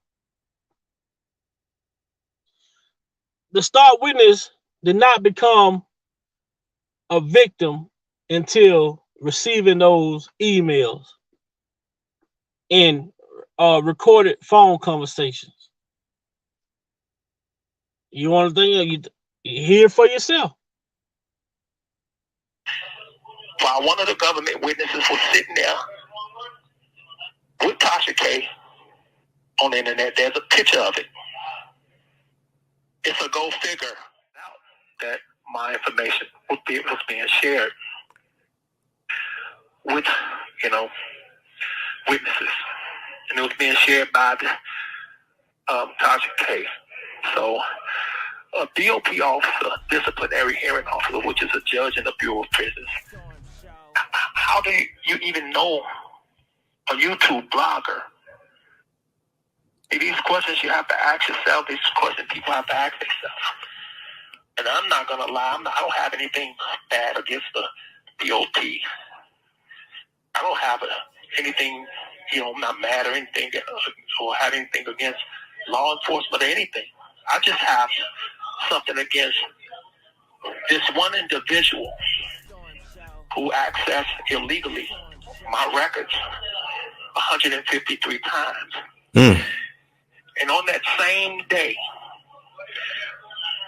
The star witness did not become a victim until receiving those emails and recorded phone conversations. You want to think, you hear for yourself. While one of the government witnesses was sitting there with Tasha K on the internet, there's a picture of it. It's a go figure that my information was being shared with, witnesses. And it was being shared by the Tasha K. So a DOP officer, disciplinary hearing officer, which is a judge in the Bureau of Prisons, how do you even know a YouTube blogger? These questions you have to ask yourself. These questions people have to ask themselves. And I'm not going to lie. I don't have anything bad against the DOP. I don't have anything, I'm not mad or anything or have anything against law enforcement or anything. I just have something against this one individual who accessed illegally my records 153 times. And on that same day,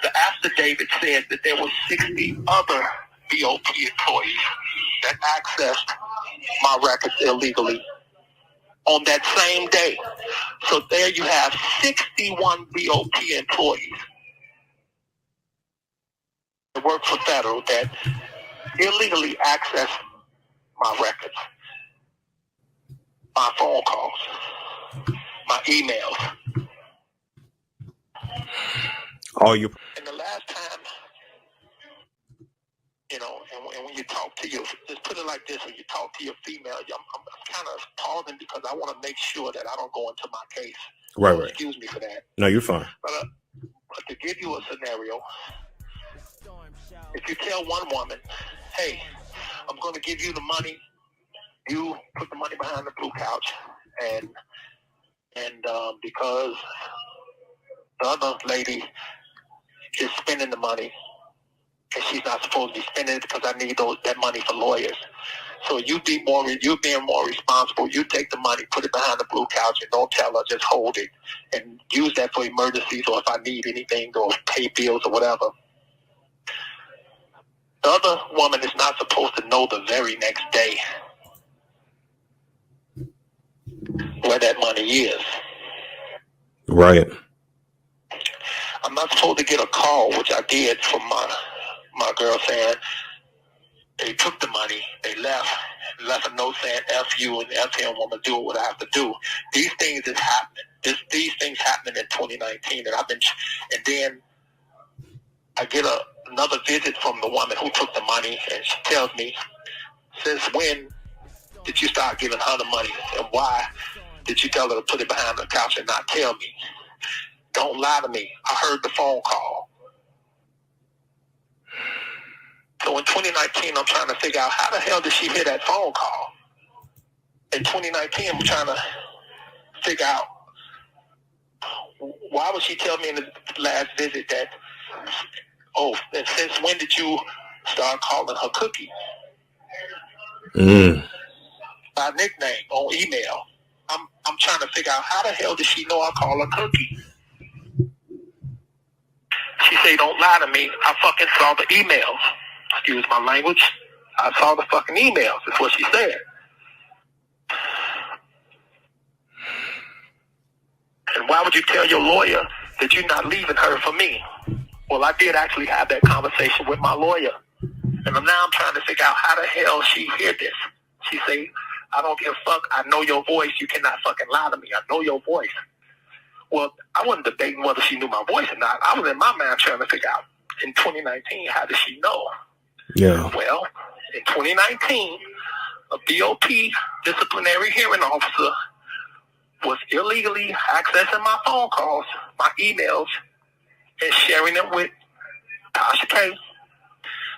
the affidavit said that there were 60 other BOP employees that accessed my records illegally. on that same day. So there you have 61 BOP employees that work for federal that illegally access my records, my phone calls, my emails. All you. And the last time, you know, and when you talk to your, just put it like this, when you talk to your female, I'm kind of pausing because I want to make sure that I don't go into my case. Right, so right. Excuse me for that. No, you're fine. But to give you a scenario, if you tell one woman, hey, I'm going to give you the money, you put the money behind the blue couch, and because the other lady is spending the money, and she's not supposed to be spending it because I need that money for lawyers. So you're being more responsible. You take the money, put it behind the blue couch, and don't tell her. Just hold it and use that for emergencies or if I need anything or pay bills or whatever. The other woman is not supposed to know the very next day where that money is. Right. I'm not supposed to get a call, which I did from my girl saying they took the money, they left a note saying F you and F him, I'm going to do what I have to do. These things is happening. These things happening in 2019, and then I get another visit from the woman who took the money, and she tells me, since when did you start giving her the money, and why did you tell her to put it behind the couch and not tell me? Don't lie to me. I heard the phone call. So in 2019, I'm trying to figure out how the hell did she hear that phone call? In 2019, I'm trying to figure out why would she tell me in the last visit that, oh, and since when did you start calling her Cookie? By nickname on email. I'm trying to figure out how the hell did she know I call her Cookie? She say, don't lie to me. I fucking saw the emails. Excuse my language. I saw the fucking emails. That's what she said. And why would you tell your lawyer that you're not leaving her for me? Well, I did actually have that conversation with my lawyer. And now I'm trying to figure out how the hell she hear this. She say, I don't give a fuck. I know your voice. You cannot fucking lie to me. I know your voice. Well, I wasn't debating whether she knew my voice or not. I was in my mind trying to figure out, in 2019, how did she know? Yeah. Well, in 2019, a BOP disciplinary hearing officer was illegally accessing my phone calls, my emails, and sharing them with Tasha K.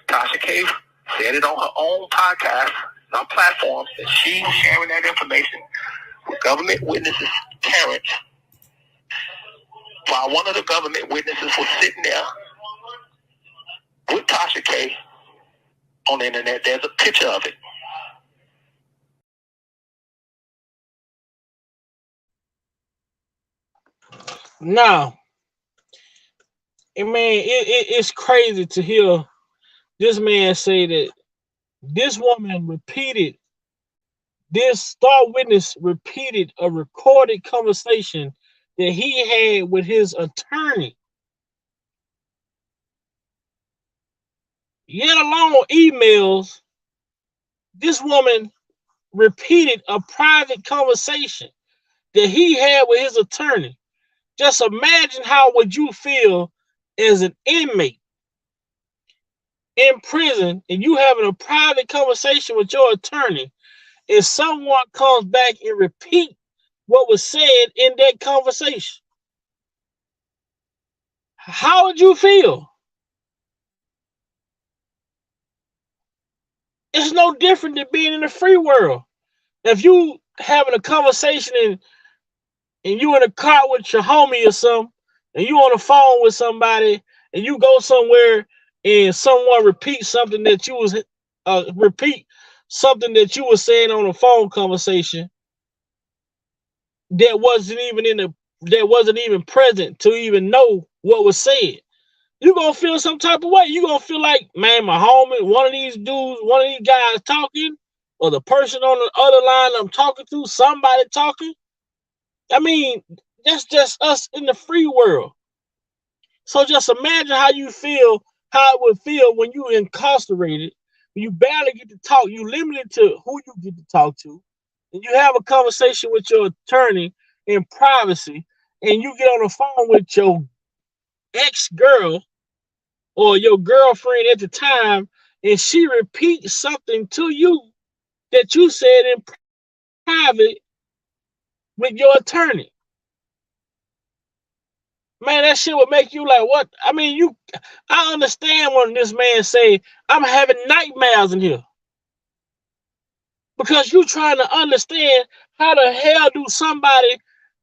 Tasha K said it on her own podcast, on platforms, that she's sharing that information with government witnesses' parents. While one of the government witnesses was sitting there with Tasha K on the internet, there's a picture of it. Now, it's crazy to hear this man say that this woman this star witness repeated a recorded conversation that he had with his attorney. Yet alone emails, this woman repeated a private conversation that he had with his attorney. Just imagine how would you feel as an inmate in prison and you having a private conversation with your attorney, if someone comes back and repeat what was said in that conversation. How would you feel? It's no different than being in the free world. If you having a conversation and you in a car with your homie or something, and you on the phone with somebody, and you go somewhere and someone repeats something that you was saying on a phone conversation that wasn't even present to even know what was said, you gonna feel some type of way. You gonna feel like, man, my homie, one of these guys talking, or the person on the other line I'm talking to, somebody talking. I mean, that's just us in the free world. So just imagine how it would feel when you incarcerated, when you barely get to talk, you limited to who you get to talk to, and you have a conversation with your attorney in privacy, and you get on the phone with your ex-girl or your girlfriend at the time, and she repeats something to you that you said in private with your attorney. Man, that shit would make you like, what? I mean, I understand when this man say, I'm having nightmares in here. Because you trying to understand how the hell do somebody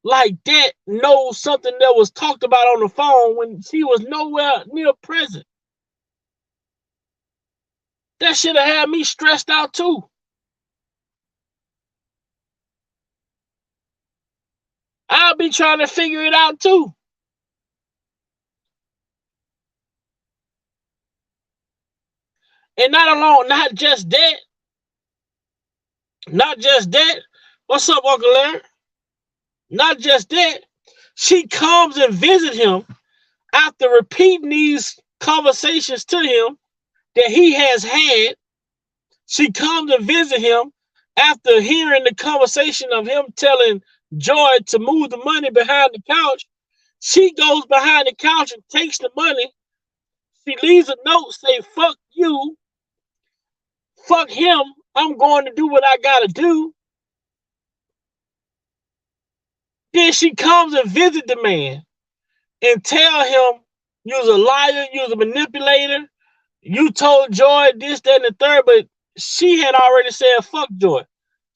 like that know something that was talked about on the phone when she was nowhere near present. That should have had me stressed out too. I'll be trying to figure it out too. And not just that. What's up, Uncle Larry? Not just that. She comes and visits him after repeating these conversations to him that he has had. She comes and visit him after hearing the conversation of him telling Joy to move the money behind the couch. She goes behind the couch and takes the money. She leaves a note say, fuck you, fuck him, I'm going to do what I gotta do. Then she comes and visit the man and tell him, you're a liar, you're a manipulator, you told Joy this, that, and the third, but she had already said fuck Joy.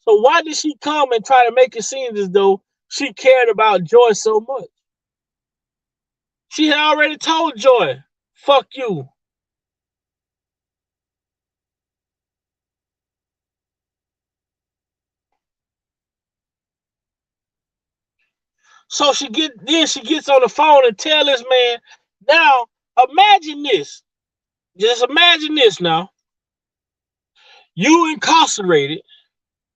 So why did she come and try to make it seem as though she cared about Joy so much? She had already told Joy, fuck you. So she gets on the phone and tell this man, now imagine this. Just imagine this now. You incarcerated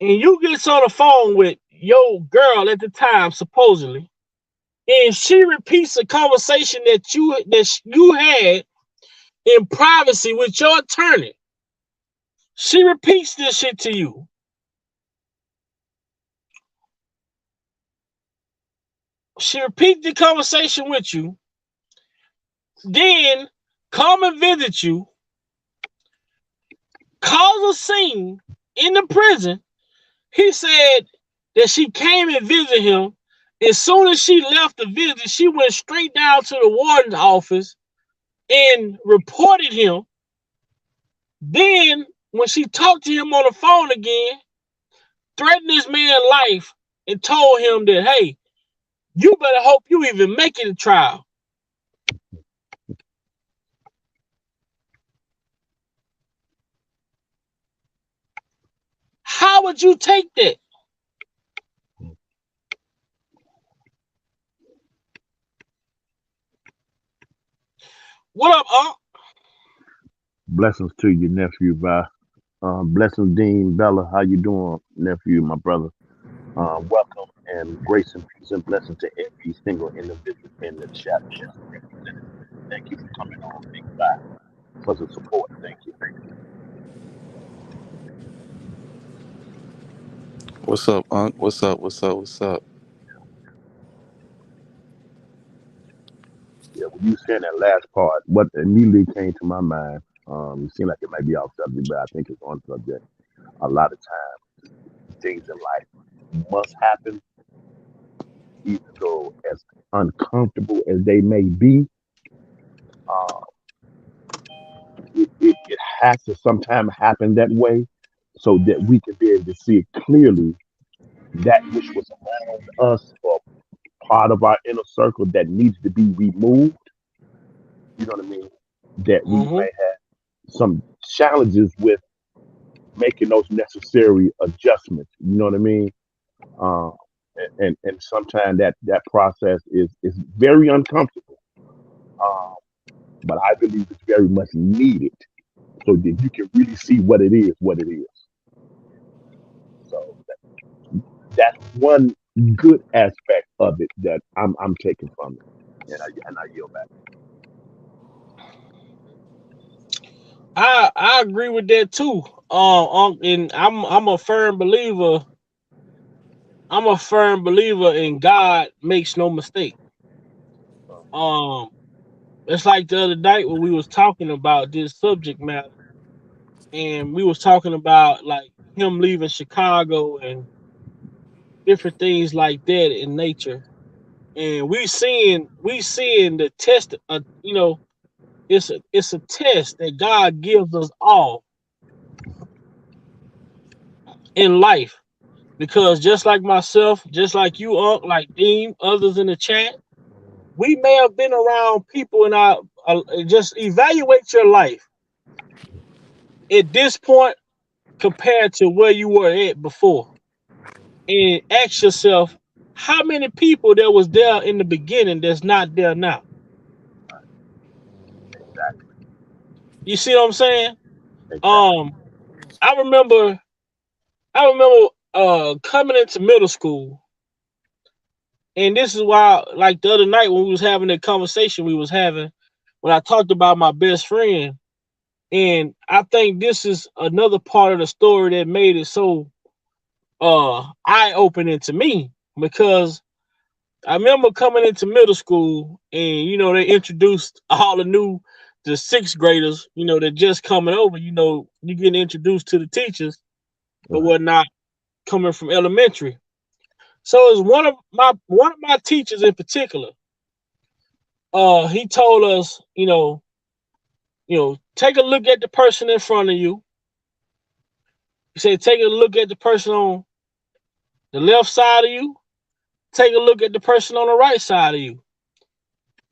and you get on the phone with your girl at the time, supposedly, and she repeats a conversation that you had in privacy with your attorney. She repeats this shit to you. She repeats the conversation with you, then come and visit you, cause a scene in the prison. He said that she came and visited him. As soon as she left the visit, she went straight down to the warden's office and reported him. Then, when she talked to him on the phone again, threatened this man's life and told him that, hey, you better hope you even make it a trial. How would you take that? What up, Unc? Blessings to you, nephew. Blessings, Dean Bella. How you doing, nephew, my brother? Welcome and grace and peace and blessing to every single individual in the chat box represented. Thank you for coming on, Big Five, for the support. Thank you. What's up, Unc? What's up? What's up? What's up? Yeah, when you saying that last part, what immediately came to my mind, it seemed like it might be off subject, but I think it's on subject. A lot of times, things in life must happen, even though as uncomfortable as they may be. Uh, it has to sometimes happen that way so that we can be able to see clearly that which was around us or part of our inner circle that needs to be removed. You know what I mean? That we Mm-hmm. may have some challenges with making those necessary adjustments. You know what I mean? Uh, and sometimes that process is very uncomfortable. Um, but I believe it's very much needed so that you can really see what it is. That's one good aspect of it that I'm taking from it, and I yield back. I agree with that too. And I'm a firm believer. I'm a firm believer in God makes no mistake. Um, it's like the other night when we was talking about this subject matter, and we was talking about like him leaving Chicago and different things like that in nature. And we seeing the test. It's a test that God gives us all in life. Because just like myself, just like you, Unc, like Dean, others in the chat, we may have been around people in our just evaluate your life at this point compared to where you were at before, and ask yourself how many people there was there in the beginning that's not there now. Exactly. You see what I'm saying? Exactly. Um, I remember, coming into middle school, and this is why, like the other night when we was having that conversation we was having, when I talked about my best friend, and I think this is another part of the story that made it so eye opening to me, because I remember coming into middle school, and they introduced all the sixth graders, that just coming over, you getting introduced to the teachers or Right. whatnot coming from elementary. So it's one of my teachers in particular. He told us, take a look at the person in front of you. He said, take a look at the person on the left side of you. Take a look at the person on the right side of you.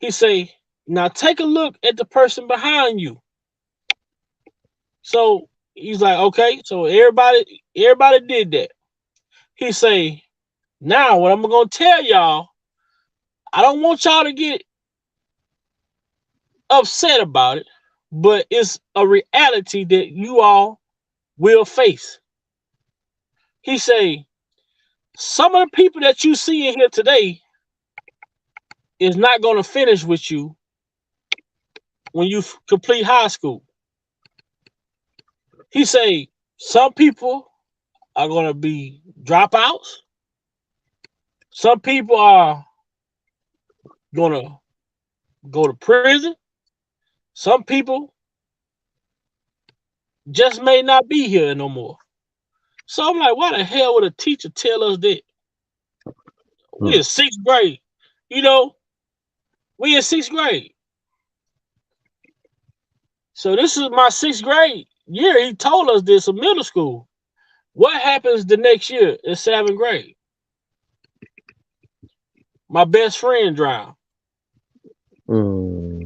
He say, now take a look at the person behind you. So he's like, okay. So everybody did that. He say, now what I'm gonna tell y'all, I don't want y'all to get upset about it, but it's a reality that you all will face. He say, some of the people that you see in here today is not gonna finish with you when you complete high school. He say some people are gonna be dropouts. Some people are gonna go to prison. Some people just may not be here no more. So I'm like, why the hell would a teacher tell us that? We Hmm. in sixth grade. You know, we in sixth grade. So this is my sixth grade year. He told us this in middle school. What happens the next year in seventh grade? My best friend drowned.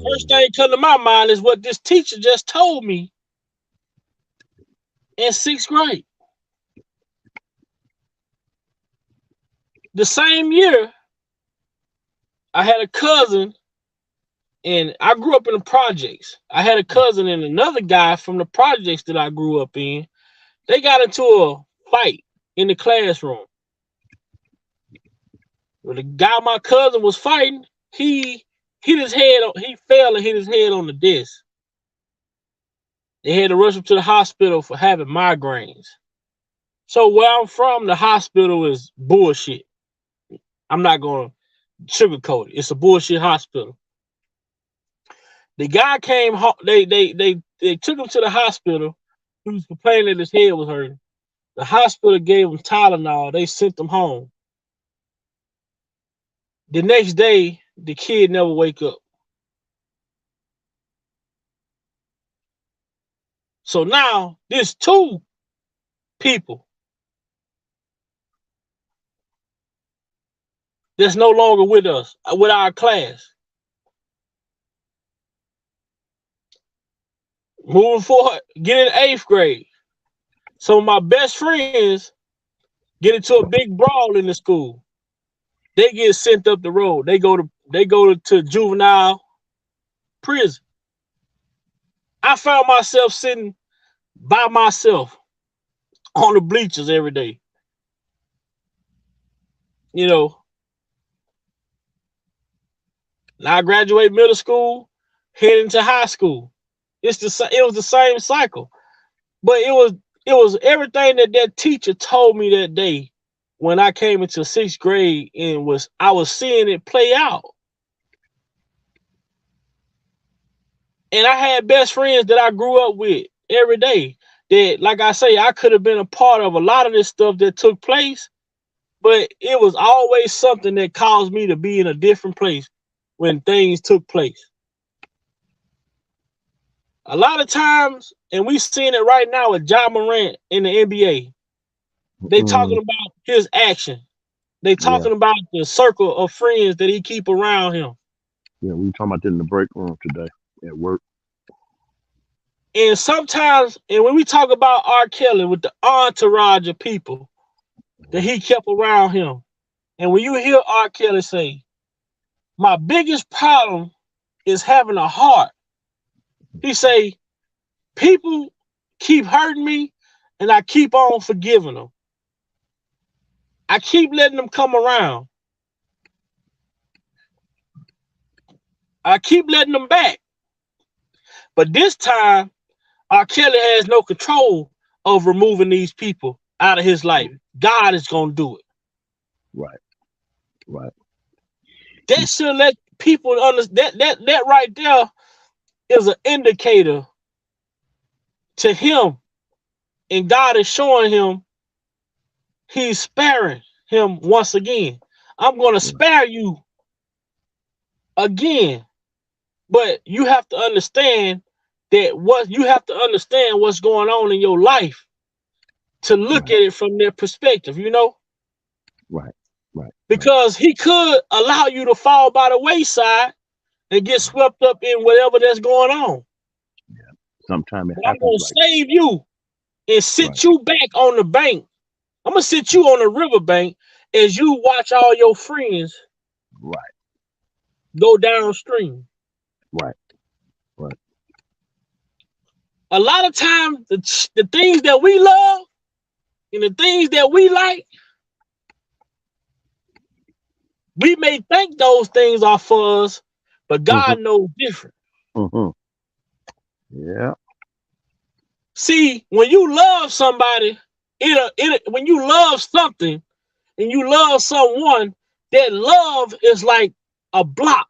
First Mm. thing come to my mind is what this teacher just told me in sixth grade. The same year, I had a cousin, and I grew up in the projects. I had a cousin and another guy from the projects that I grew up in. They got into a fight in the classroom. When the guy my cousin was fighting, he hit his head. He fell and hit his head on the desk. They had to rush him to the hospital for having migraines. So where I'm from, the hospital is bullshit. I'm not gonna sugarcoat it. It's a bullshit hospital. The guy came home. They took him to the hospital. He was complaining that his head was hurting. The hospital gave him Tylenol. They sent him home. The next day, the kid never wake up. So now there's two people that's no longer with us, with our class. Moving forward, get in eighth grade. Some of my best friends get into a big brawl in the school. They get sent up the road. They go to juvenile prison. I found myself sitting by myself on the bleachers every day. You know, now I graduate middle school, head into high school. It was the same cycle, but it was everything that teacher told me that day when I came into sixth grade, and I was seeing it play out. And I had best friends that I grew up with every day. That, like I say, I could have been a part of a lot of this stuff that took place, but it was always something that caused me to be in a different place when things took place. A lot of times, and we seeing it right now with Ja Morant in the NBA, they talking about his action. They Yeah. talking about the circle of friends that he keep around him. Yeah, we were talking about that in the break room today at work. And sometimes, and when we talk about R. Kelly with the entourage of people that he kept around him, and when you hear R. Kelly say, my biggest problem is having a heart. He say, people keep hurting me, and I keep on forgiving them. I keep letting them come around. I keep letting them back. But this time, R. Kelly has no control of removing these people out of his life. God is going to do it. Right. Right. That should let people understand that right there is an indicator to him. And God is showing him he's sparing him once again. I'm going to spare you again. But you have to understand what's going on in your life to look at it from their perspective, you know? Right. Right. Because he could allow you to fall by the wayside and get swept up in whatever that's going on. Yeah. Sometimes it But I'm going happens to like save you and sit you back on the bank. I'm going to sit you on the riverbank as you watch all your friends go downstream. Right. Right. A lot of times, the things that we love and the things that we like, we may think those things are for us, but God knows different. Yeah. See, when you love somebody, when you love something and you love someone, that love is like a block.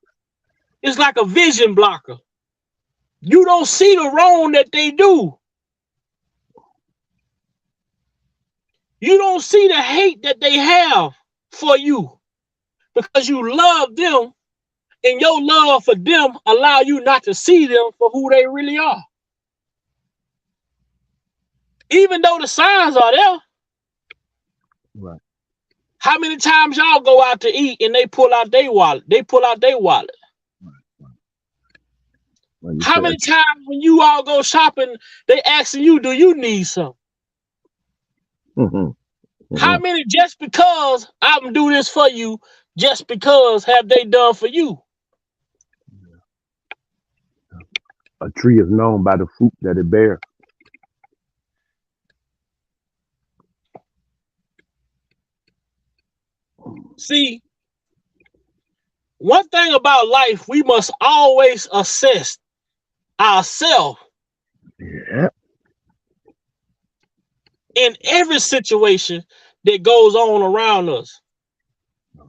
It's like a vision blocker. You don't see the wrong that they do. You don't see the hate that they have for you because you love them, and your love for them allow you not to see them for who they really are. Even though the signs are there. Right. How many times y'all go out to eat and they pull out their wallet? Like How many times when you all go shopping, they asking you, do you need something? How many just because I can do this for you, just because have they done for you? A tree is known by the fruit that it bears. See, one thing about life, we must always assess ourselves in every situation that goes on around us.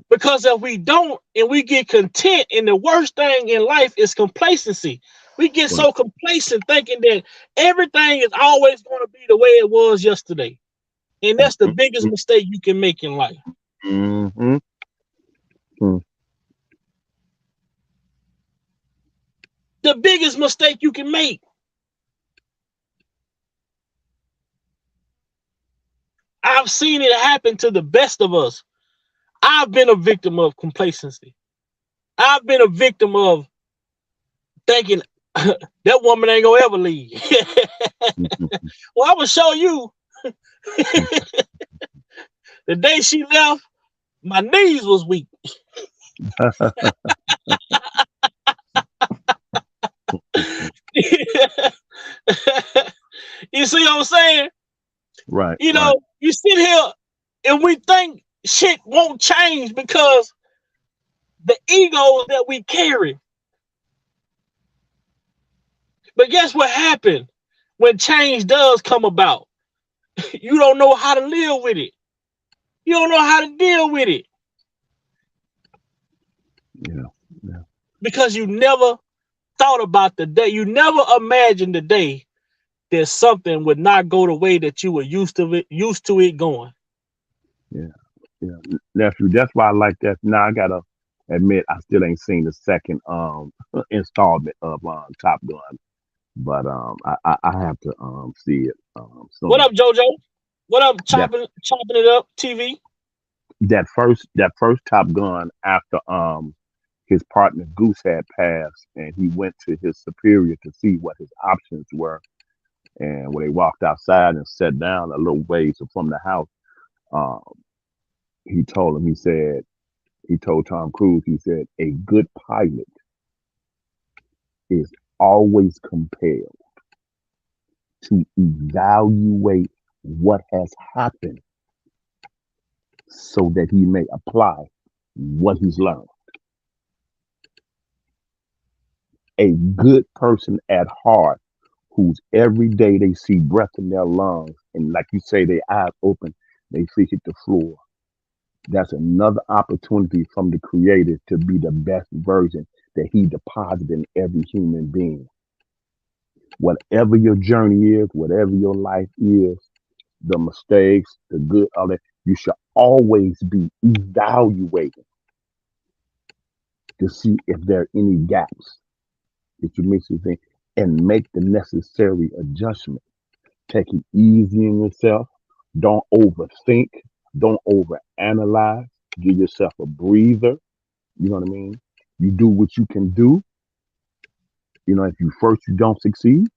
Because if we don't and we get content, and the worst thing in life is complacency. We get so complacent thinking that everything is always going to be the way it was yesterday. And that's the biggest mistake you can make in life. The biggest mistake you can make. I've seen it happen to the best of us. I've been a victim of complacency. I've been a victim of thinking that woman ain't gonna ever leave. Well, I'm gonna show you. The day she left, my knees was weak. You see what I'm saying? Right. You know, you sit here and we think shit won't change because the egos that we carry. But guess what happened when change does come about? You don't know how to live with it. You don't know how to deal with it Yeah. Yeah. because you never thought about the day. You never imagined the day that something would not go the way that you were used to it going. Yeah. Yeah. Nephew, that's why I like that. Now I gotta admit I still ain't seen the second installment of Top Gun. But I have to see it What soon. up, JoJo? What up, That chopping it up, TV? that first Top Gun after his partner Goose had passed and he went to his superior to see what his options were. And when they walked outside and sat down a little ways from the house, um, he told him, he told Tom Cruise, he said, a good pilot is always compelled to evaluate what has happened so that he may apply what he's learned. A good person at heart who's every day they see breath in their lungs and like you say, their eyes open, they feet hit the floor. That's another opportunity from the creator to be the best version that he deposited in every human being. Whatever your journey is, whatever your life is, the mistakes, the good, all that, you should always be evaluating to see if there are any gaps that you miss anything and make the necessary adjustment. Take it easy on yourself. Don't overthink. Don't overanalyze. Give yourself a breather. You know what I mean? You do what you can do. You know, if you don't succeed,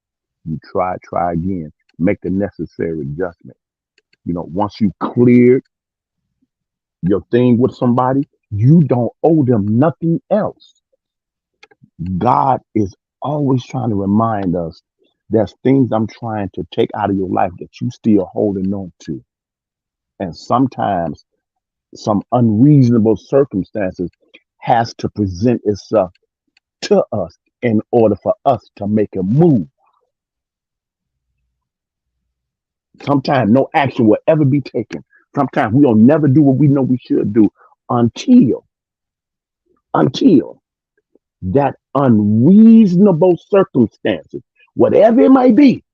you try again. Make the necessary adjustment. You know, once you cleared your thing with somebody, you don't owe them nothing else. God is always trying to remind us there's things I'm trying to take out of your life that you still holding on to. And sometimes some unreasonable circumstances has to present itself to us in order for us to make a move. Sometimes no action will ever be taken. Sometimes we'll never do what we know we should do until until that unreasonable circumstances, whatever it might be,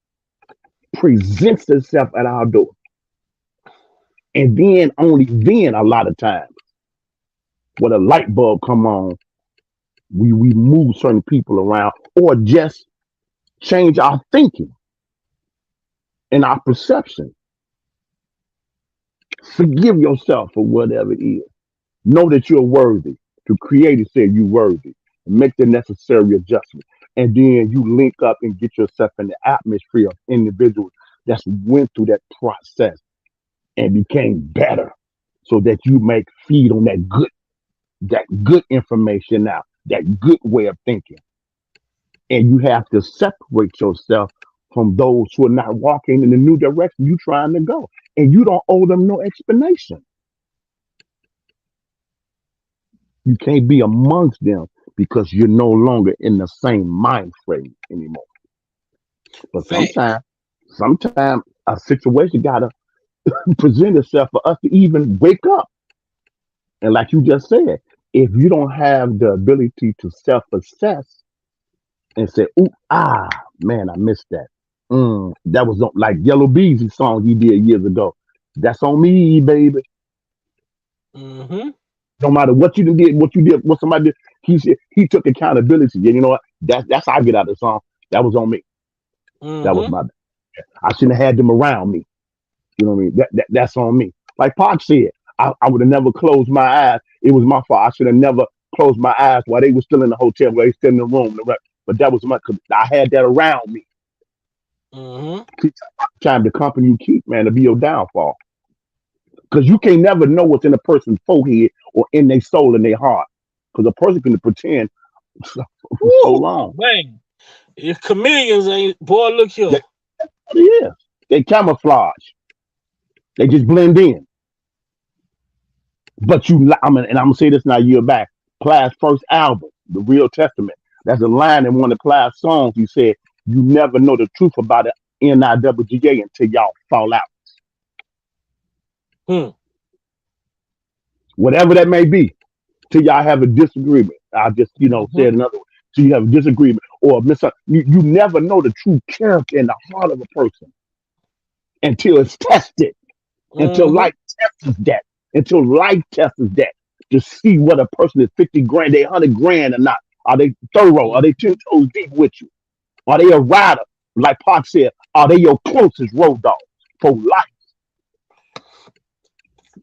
presents itself at our door. And then only then a lot of times when a light bulb come on, we move certain people around or just change our thinking and our perception. Forgive yourself for whatever it is. Know that you're worthy. The creator said you're worthy. Make the necessary adjustment. And then you link up and get yourself in the atmosphere of individuals that's went through that process and became better so that you may feed on that good information now, that good way of thinking. And you have to separate yourself from those who are not walking in the new direction you're trying to go. And you don't owe them no explanation. You can't be amongst them because you're no longer in the same mind frame anymore. But Fact. sometimes a situation gotta present itself for us to even wake up. And like you just said, if you don't have the ability to self-assess and say, "Ooh, man, I missed that." That was like Yellow Beezy song he did years ago. That's on me, baby. Mm-hmm. No matter what you did, what somebody did, he said he took accountability. And you know what? That's how I get out of the song. That was on me. That was Mm-hmm. my bad. I shouldn't have had them around me. You know what I mean? That's on me. Like Pac said, I would have never closed my eyes. It was my fault. I should have never closed my eyes while they were still in the hotel, while they still in the room. But that was my, cause I had that around me. Mm-hmm. Time the company you keep, man, to be your downfall. Because you can never know what's in a person's forehead or in their soul and their heart. Because a person can pretend for so Woo, long. man. If chameleons ain't, boy, look here. That, yeah. They camouflage. They just blend in. But and I'm gonna say this now. Year back, Platt's first album, The Real Testament. That's a line in one of Platt's songs. He said, "You never know the truth about it NIWGA until y'all fall out." Hmm. Whatever that may be, till y'all have a disagreement. I just, say it another way. So you have a disagreement or you never know the true character in the heart of a person until it's tested, until Mm-hmm. life tests that, until life tests that to see whether a person is 50 grand, they 100 grand or not. Are they thorough? Are they 10 toes deep with you? Are they a rider? Like Pop said, are they your closest road dog for life?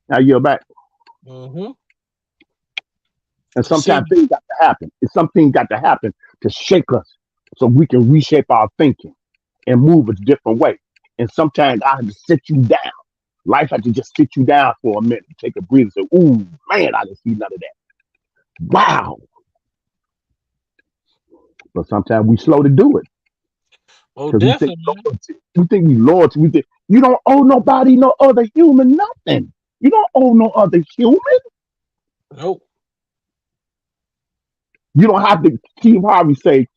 Now you're back. Mm-hmm. And See. sometimes things got to happen. And something got to happen to shake us so we can reshape our thinking and move a different way. And sometimes I have to sit you down. Life has to just sit you down for a minute, take a breather, and say, "Ooh, man, I didn't see none of that. Wow." But sometimes we slow to do it Oh, because we think definitely, man. loyalty. We think we loyalty. We think you don't owe nobody, no other human, nothing. You don't owe no other human. Nope. You don't have to. Steve Harvey say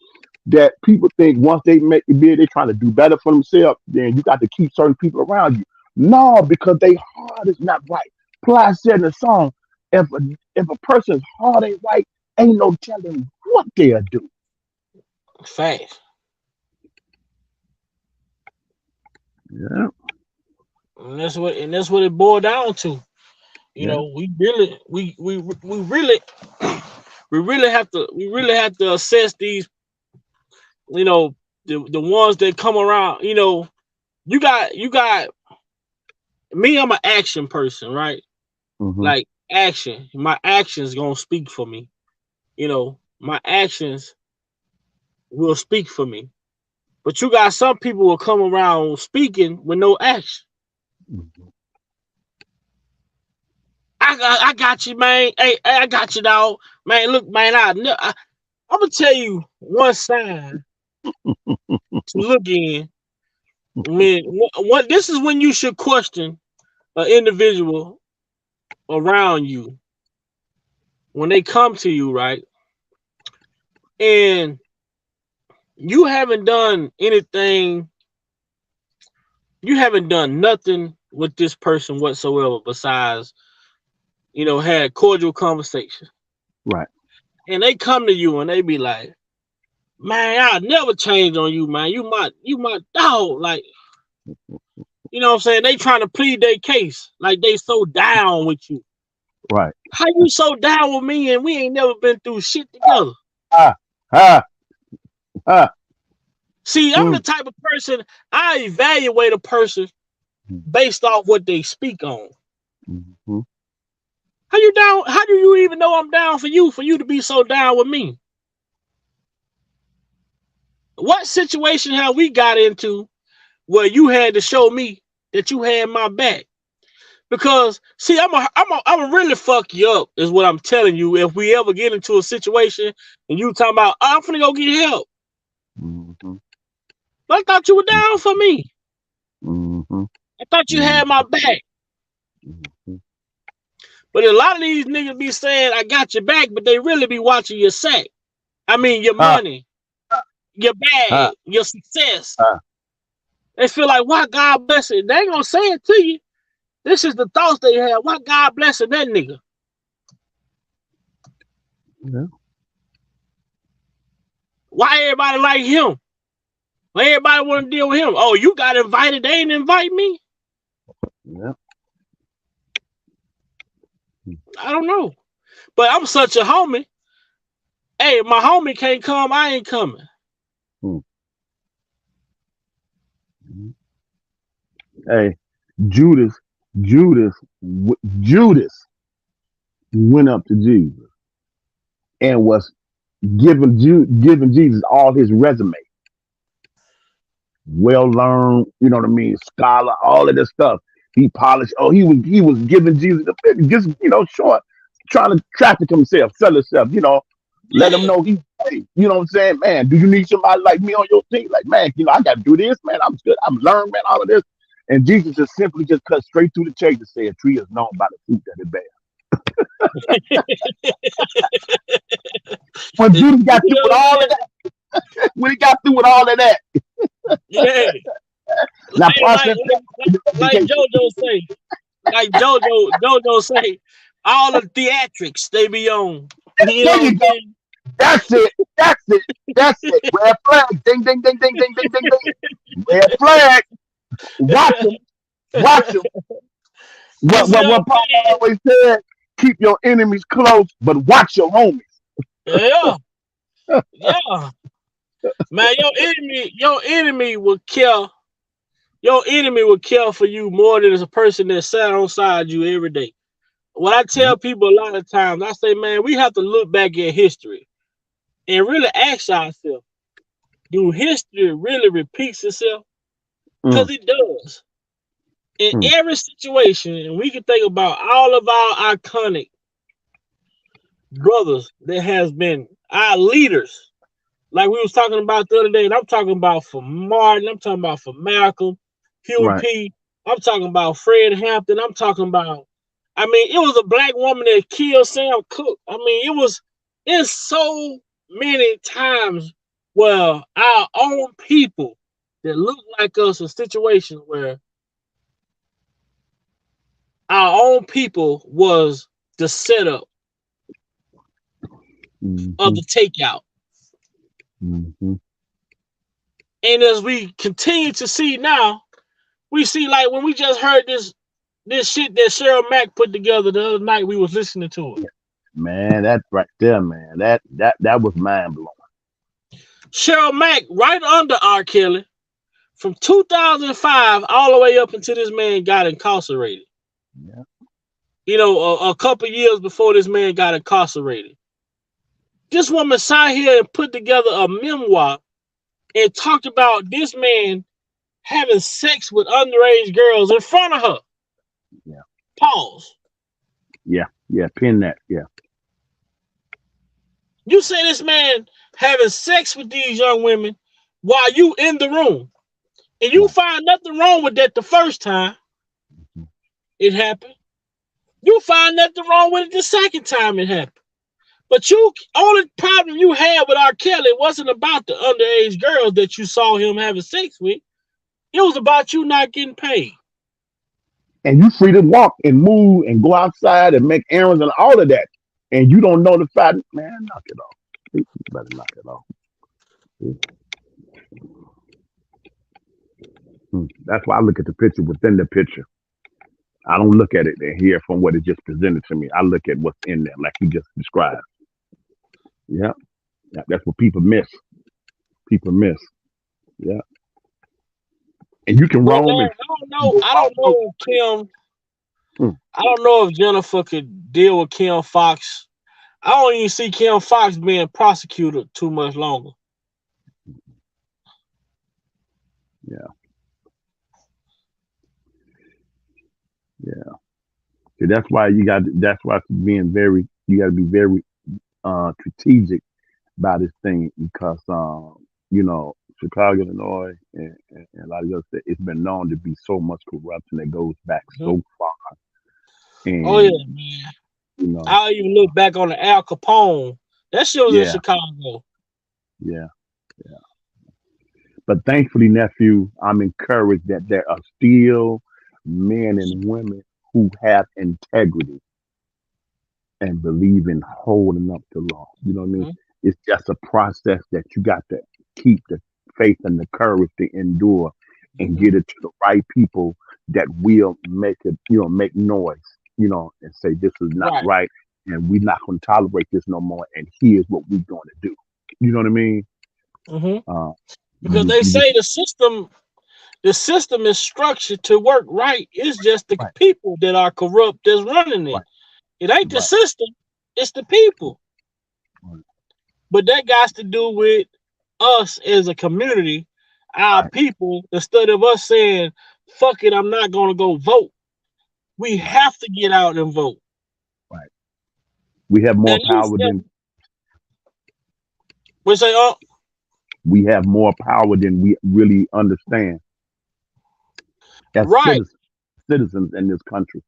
that people think once they make it big, they're trying to do better for themselves. Then you got to keep certain people around you. No, because their heart is not right. Ply said in the song, if a person's heart ain't right, ain't no telling what they'll do. Fact. Yeah. And that's what it boiled down to. Yeah. We really have to assess these, the ones that come around. You got me. I'm an action person, right? Mm-hmm. Like action. My actions gonna speak for me. My actions will speak for me. But you got some people will come around speaking with no action. Mm-hmm. I got you, man. Hey, I got you, dog. Man, look, man. I'm gonna tell you one sign to look in. When what this is when you should question an individual around you when they come to you, right? And you haven't done anything. You haven't done nothing with this person whatsoever besides, had cordial conversation. Right. And they come to you and they be like, "Man, I'll never change on you, man. You my dog." Like, what I'm saying? They trying to plead their case. Like they so down with you. Right. How you so down with me and we ain't never been through shit together? Ah. Ah. Ah. See, I'm Mm. the type of person I evaluate a person based off what they speak on. Mm-hmm. How you down? How do you even know I'm down for you to be so down with me? What situation have we got into where you had to show me that you had my back? Because see, I'm a really fuck you up, is what I'm telling you. If we ever get into a situation and you talking about, "Oh, I'm finna go get help," Mm-hmm. but I thought you were down for me. Mm-hmm. I thought you had my back. Mm-hmm. But a lot of these niggas be saying, "I got your back," but they really be watching your sack. I mean, your Ah. money, your Ah. bag, your success. Ah. They feel like, "Why God bless it?" They ain't gonna say it to you. This is the thoughts they have. Why God blessing that nigga? Yeah. Why everybody like him? Why everybody want to deal with him? Oh, you got invited. They ain't invite me. Yeah. I don't know. But I'm such a homie. Hey, my homie can't come. I ain't coming. Mm. Hey, Judas, Judas, Judas went up to Jesus and was giving Jesus all his resume, well learned, you know what I mean, scholar, all of this stuff. He polished. Oh, he was giving Jesus the figure, just short, trying to traffic himself, sell himself, let him Yeah. know he's paid. You know what I'm saying, man? Do you need somebody like me on your team? Like, man, I got to do this, man. I'm good. I'm learned, man. All of this, and Jesus just simply just cut straight through the chase and said, "A tree is known by the fruit that it bears." When You Judas got through know with what I'm all of saying? that, when he got through with all of that, Yeah. now Hey, process that like education. JoJo say, like JoJo say, all the theatrics they be on. You There know what you I'm go. saying? That's it. That's it. That's it. Red flag. Ding, ding, ding, ding, ding, ding, ding, ding. Red flag. Watch them. Watch them. You see what What I'm Papa saying? always said, keep your enemies close, but watch your homies. Yeah, yeah. Man, your enemy will kill. Your enemy will kill for you more than a person that sat on side you every day. What I Yep. tell people a lot of times, I say, man, we have to look back at history and really ask ourselves, do history really repeats itself? Mm, Because it does. In mm. every situation, and we can think about all of our iconic brothers that has been our leaders. Like we was talking about the other day, and I'm talking about for Martin, I'm talking about for Malcolm, Huey Right. P. I'm talking about Fred Hampton. I'm talking about, I mean, it was a black woman that killed Sam Cooke. I mean, it's so many times where our own people that look like us in situations where our own people was the setup of Mm-hmm. the takeout. Mm-hmm. And as we continue to see now, we see like when we just heard this shit that Cheryl Mack put together the other night, we was listening to it. Man, that's right there, man. That was mind blowing. Cheryl Mack right under R. Kelly from 2005 all the way up until this man got incarcerated. Yeah. You know, a couple years before this man got incarcerated. This woman sat here and put together a memoir and talked about this man having sex with underage girls in front of her. Yeah. Pause. Yeah. Yeah. Pin that. Yeah. You say this man having sex with these young women while you in the room, and you Right. find nothing wrong with that the first time it happened. You find nothing wrong with it the second time it happened. But you only problem you had with R. Kelly wasn't about the underage girls that you saw him having sex with. It was about you not getting paid. And you free to walk and move and go outside and make errands and all of that. And you don't know the fact, man, knock it off. You better knock it off. That's why I look at the picture within the picture. I don't look at it and hear from what it just presented to me. I look at what's in there, like you just described. Yeah. That's what people miss. People miss. Yeah. And you can But roam and Larry, I don't know if Kim, mm, I don't know if Jennifer could deal with Kim Fox. I don't even see Kim Fox being prosecuted too much longer. yeah, yeah. So that's why that's why being very you gotta be very strategic about this thing because you know, Chicago, Illinois and a lot of other states, it's been known to be so much corruption that goes back Mhm. so far. Oh yeah, And man. you know, I'll even look back on the Al Capone. That shit was in yeah, Chicago. yeah. But thankfully, nephew, I'm encouraged that there are still men and women who have integrity and believe in holding up the law. You know what I mean? Mhm. It's just a process that you got to keep the faith and the courage to endure and Mhm. get it to the right people that will make it, make noise, and say this is not Right. right and we're not going to tolerate this no more. And here's what we're going to do. You know what I mean? Mhm. Uh, Because you, they you just say the system is structured to work right. It's just the right, people that are corrupt that's running it. right, It ain't the right, system, it's the people. right, But that got to do with us as a community, our right, people, instead of us saying, fuck it, I'm not gonna go vote. We right, have to get out and vote. right. We have more At least power than we say, oh, we really understand as right. citizens in this country.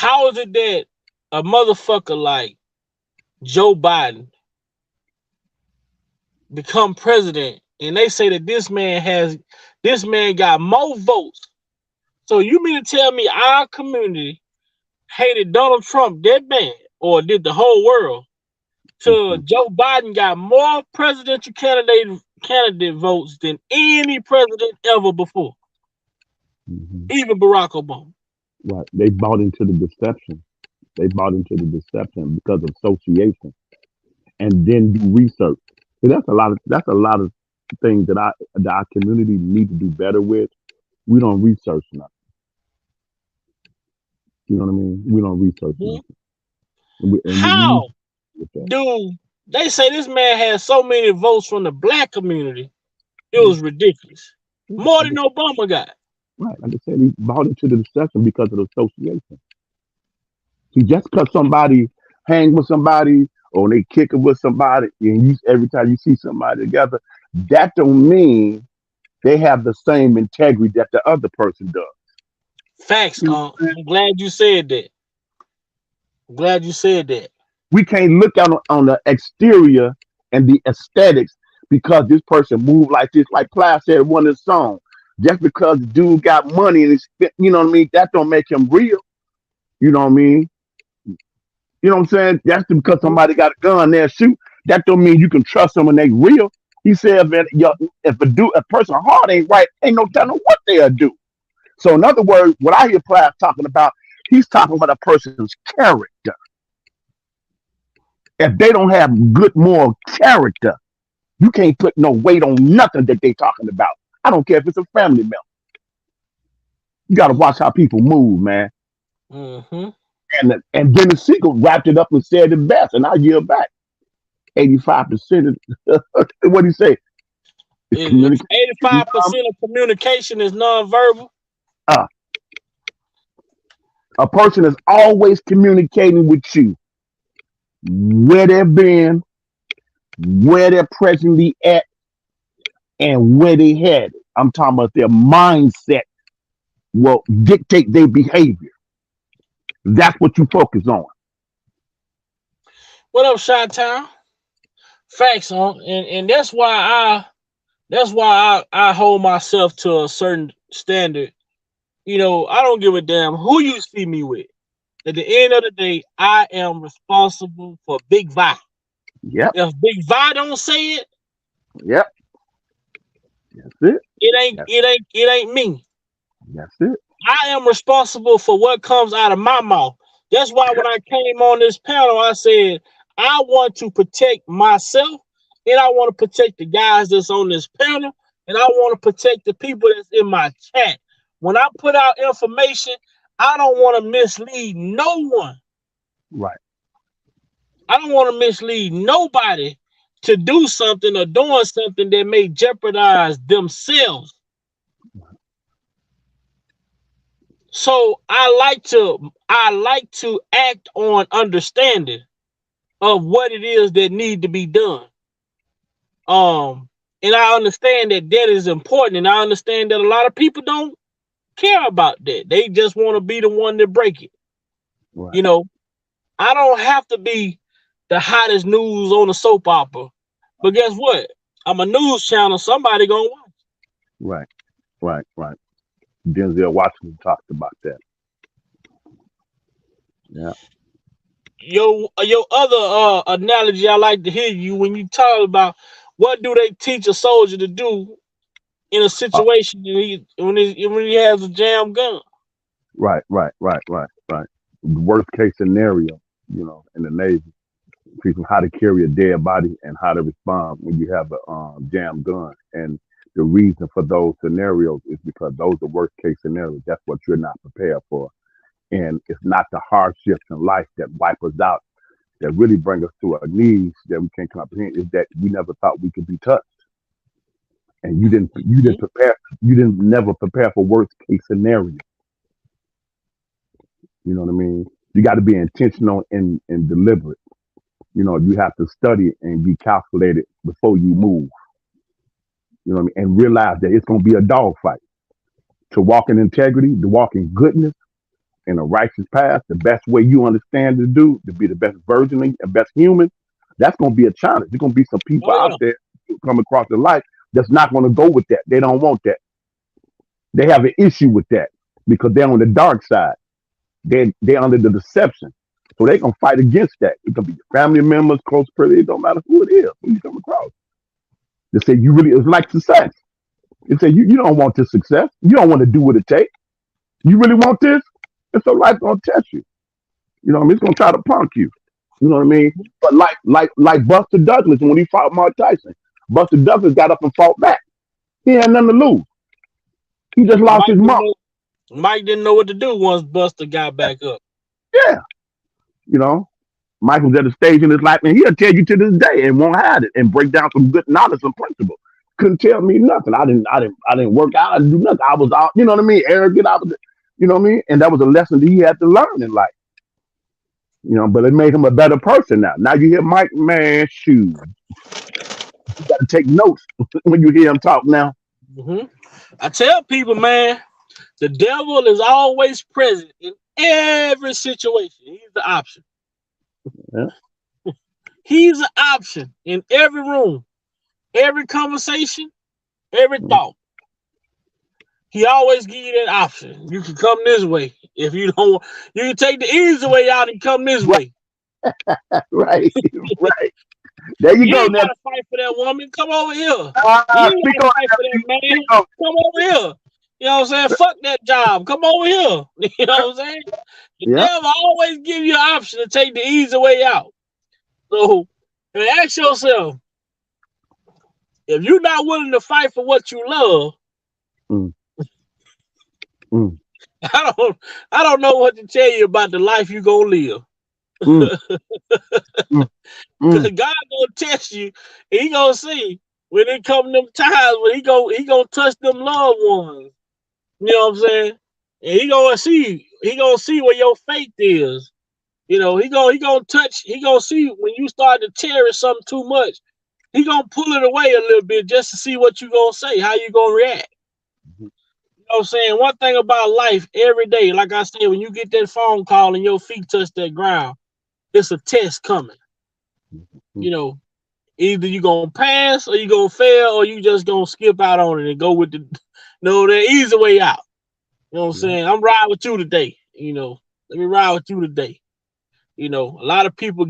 how is it that a motherfucker like Joe Biden become president and they say that this man got more votes? So you mean to tell me our community hated Donald Trump that bad, or did the whole world? So Joe Biden got more presidential candidate votes than any president ever before, even Barack Obama. Right. They bought into the deception. They bought into the deception because of association, and then do research. See, that's a lot of things that our community need to do better with. We don't research nothing. You know what I mean? We don't research nothing. How do they say this man has so many votes from the black community? It was ridiculous. More than Obama got. Right. Like I said, he bought into the deception because of the association. See, just because somebody hang with somebody or they kick it with somebody, and every time you see somebody together, that don't mean they have the same integrity that the other person does. Facts, I'm glad you said that. I'm glad you said that. We can't look out on the exterior and the aesthetics because this person moved like this, like Clive said in one of the songs. Just because the dude got money and you know what I mean, that don't make him real. You know what I mean? You know what I'm saying? That's because somebody got a gun there shoot. That don't mean you can trust them when they real. He said that if a person heart ain't right, ain't no telling what they'll do. So in other words, what I hear Clive talking about, he's talking about a person's character. If they don't have good moral character, you can't put no weight on nothing that they talking about. I don't care if it's a family member. You got to watch how people move, man. Mm-hmm. And then the sequel wrapped it up and said it best, and I yield back. 85% of what do you say? 85% of communication is nonverbal. A person is always communicating with you where they've been, where they're presently at, and where they headed. I'm talking about their mindset will dictate their behavior. That's what you focus on. What up, Chi-Town? Facts on, and that's why I hold myself to a certain standard. You know, I don't give a damn who you see me with. At the end of the day, I am responsible for Big Vi. Yep. If Big Vi don't say it, yep. That's it. It ain't me. That's it. I am responsible for what comes out of my mouth. That's why when I came on this panel, I said I want to protect myself, and I want to protect the guys that's on this panel, and I want to protect the people that's in my chat. When I put out information, I don't want to mislead no one. Right. I don't want to mislead nobody to do something or doing something that may jeopardize themselves. So I like to act on understanding of what it is that need to be done. And I understand that is important, and I understand that a lot of people don't care about that. They just want to be the one to break it. Right. You know, I don't have to be the hottest news on a soap opera, but guess what? I'm a news channel. Somebody gonna watch. Right. Denzel Washington talked about that. Yeah. Your other analogy I like to hear you when you talk about what do they teach a soldier to do in a situation when he has a jam gun. Right. The worst case scenario, you know, in the Navy, people how to carry a dead body and how to respond when you have a jam gun. And the reason for those scenarios is because those are worst case scenarios. That's what you're not prepared for. And it's not the hardships in life that wipe us out, that really bring us to our knees that we can't comprehend. Is that we never thought we could be touched. And you didn't never prepare for worst case scenario. You know what I mean? You got to be intentional and deliberate. You know, you have to study and be calculated before you move. You know what I mean? And realize that it's going to be a dogfight. To walk in integrity, to walk in goodness, in a righteous path, the best way you understand to be the best version of the best human, that's going to be a challenge. There's going to be some people Oh out yeah. there who come across the life that's not going to go with that. They don't want that. They have an issue with that because they're on the dark side. They're under the deception. So they gonna fight against that. It could be your family members, close friends. It don't matter who it is, who you come across. They say you really it's like success. They say you don't want this success. You don't want to do what it takes. You really want this? And so life's gonna test you. You know what I mean? It's gonna try to punk you. You know what I mean? But like Buster Douglas when he fought Mark Tyson, Buster Douglas got up and fought back. He had nothing to lose. He just lost Mike his didn't mark. know, Mike didn't know what to do once Buster got back up. Yeah. You know, Michael's at a stage in his life, and he'll tell you to this day and won't hide it and break down some good knowledge and principles. Couldn't tell me nothing. I didn't work out. I didn't do nothing. I was out, you know what I mean? Arrogant. I was, you know what I mean? And that was a lesson that he had to learn in life. You know, but it made him a better person now. Now you hear Mike, man, shoot. You got to take notes when you hear him talk now. Mm-hmm. I tell people, man, the devil is always present in every situation. He's the option. Yeah. He's an option in every room, every conversation, every thought. He always give you that option. You can come this way. If you don't, you can take the easy way out and come this way. Right, right. There you You go. ain't Now, gotta fight for that woman. Come over here. You ain't speak gotta on fight that. for that man. Speak on. Come over here. You know what I'm saying? Fuck that job. Come over here. You know what I'm saying? The Yeah. devil always give you an option to take the easy way out. So ask yourself, if you're not willing to fight for what you love, Mm. Mm. I don't know what to tell you about the life you gonna live. Mm. Mm. Cause Mm. God gonna test you. He gonna see when it come them times when he gonna touch them loved ones. You know what I'm saying? And he gonna see where your faith is. You know, he gonna see when you start to cherish something too much. He gonna pull it away a little bit just to see what you gonna say, how you gonna react. You know what I'm saying? One thing about life every day, like I said, when you get that phone call and your feet touch that ground, it's a test coming. You know, either you gonna pass or you gonna fail or you just gonna skip out on it and go with the easy way out. You know what I'm saying? I'm riding with you today. You know, let me ride with you today. You know, a lot of people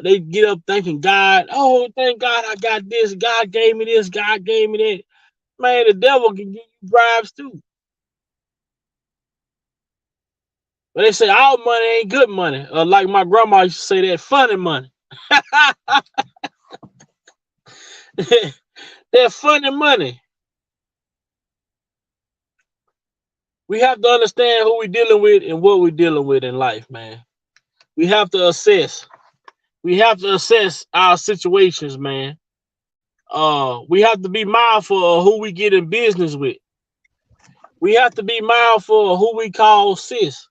they get up thinking God, oh, thank God I got this. God gave me this. God gave me that. Man, the devil can give you bribes too. But they say all money ain't good money. Like my grandma used to say, that funny money. That funny money. We have to understand who we're dealing with and what we're dealing with in life, man. We have to assess. We have to assess our situations, man. We have to be mindful of who we get in business with. We have to be mindful of who we call sis.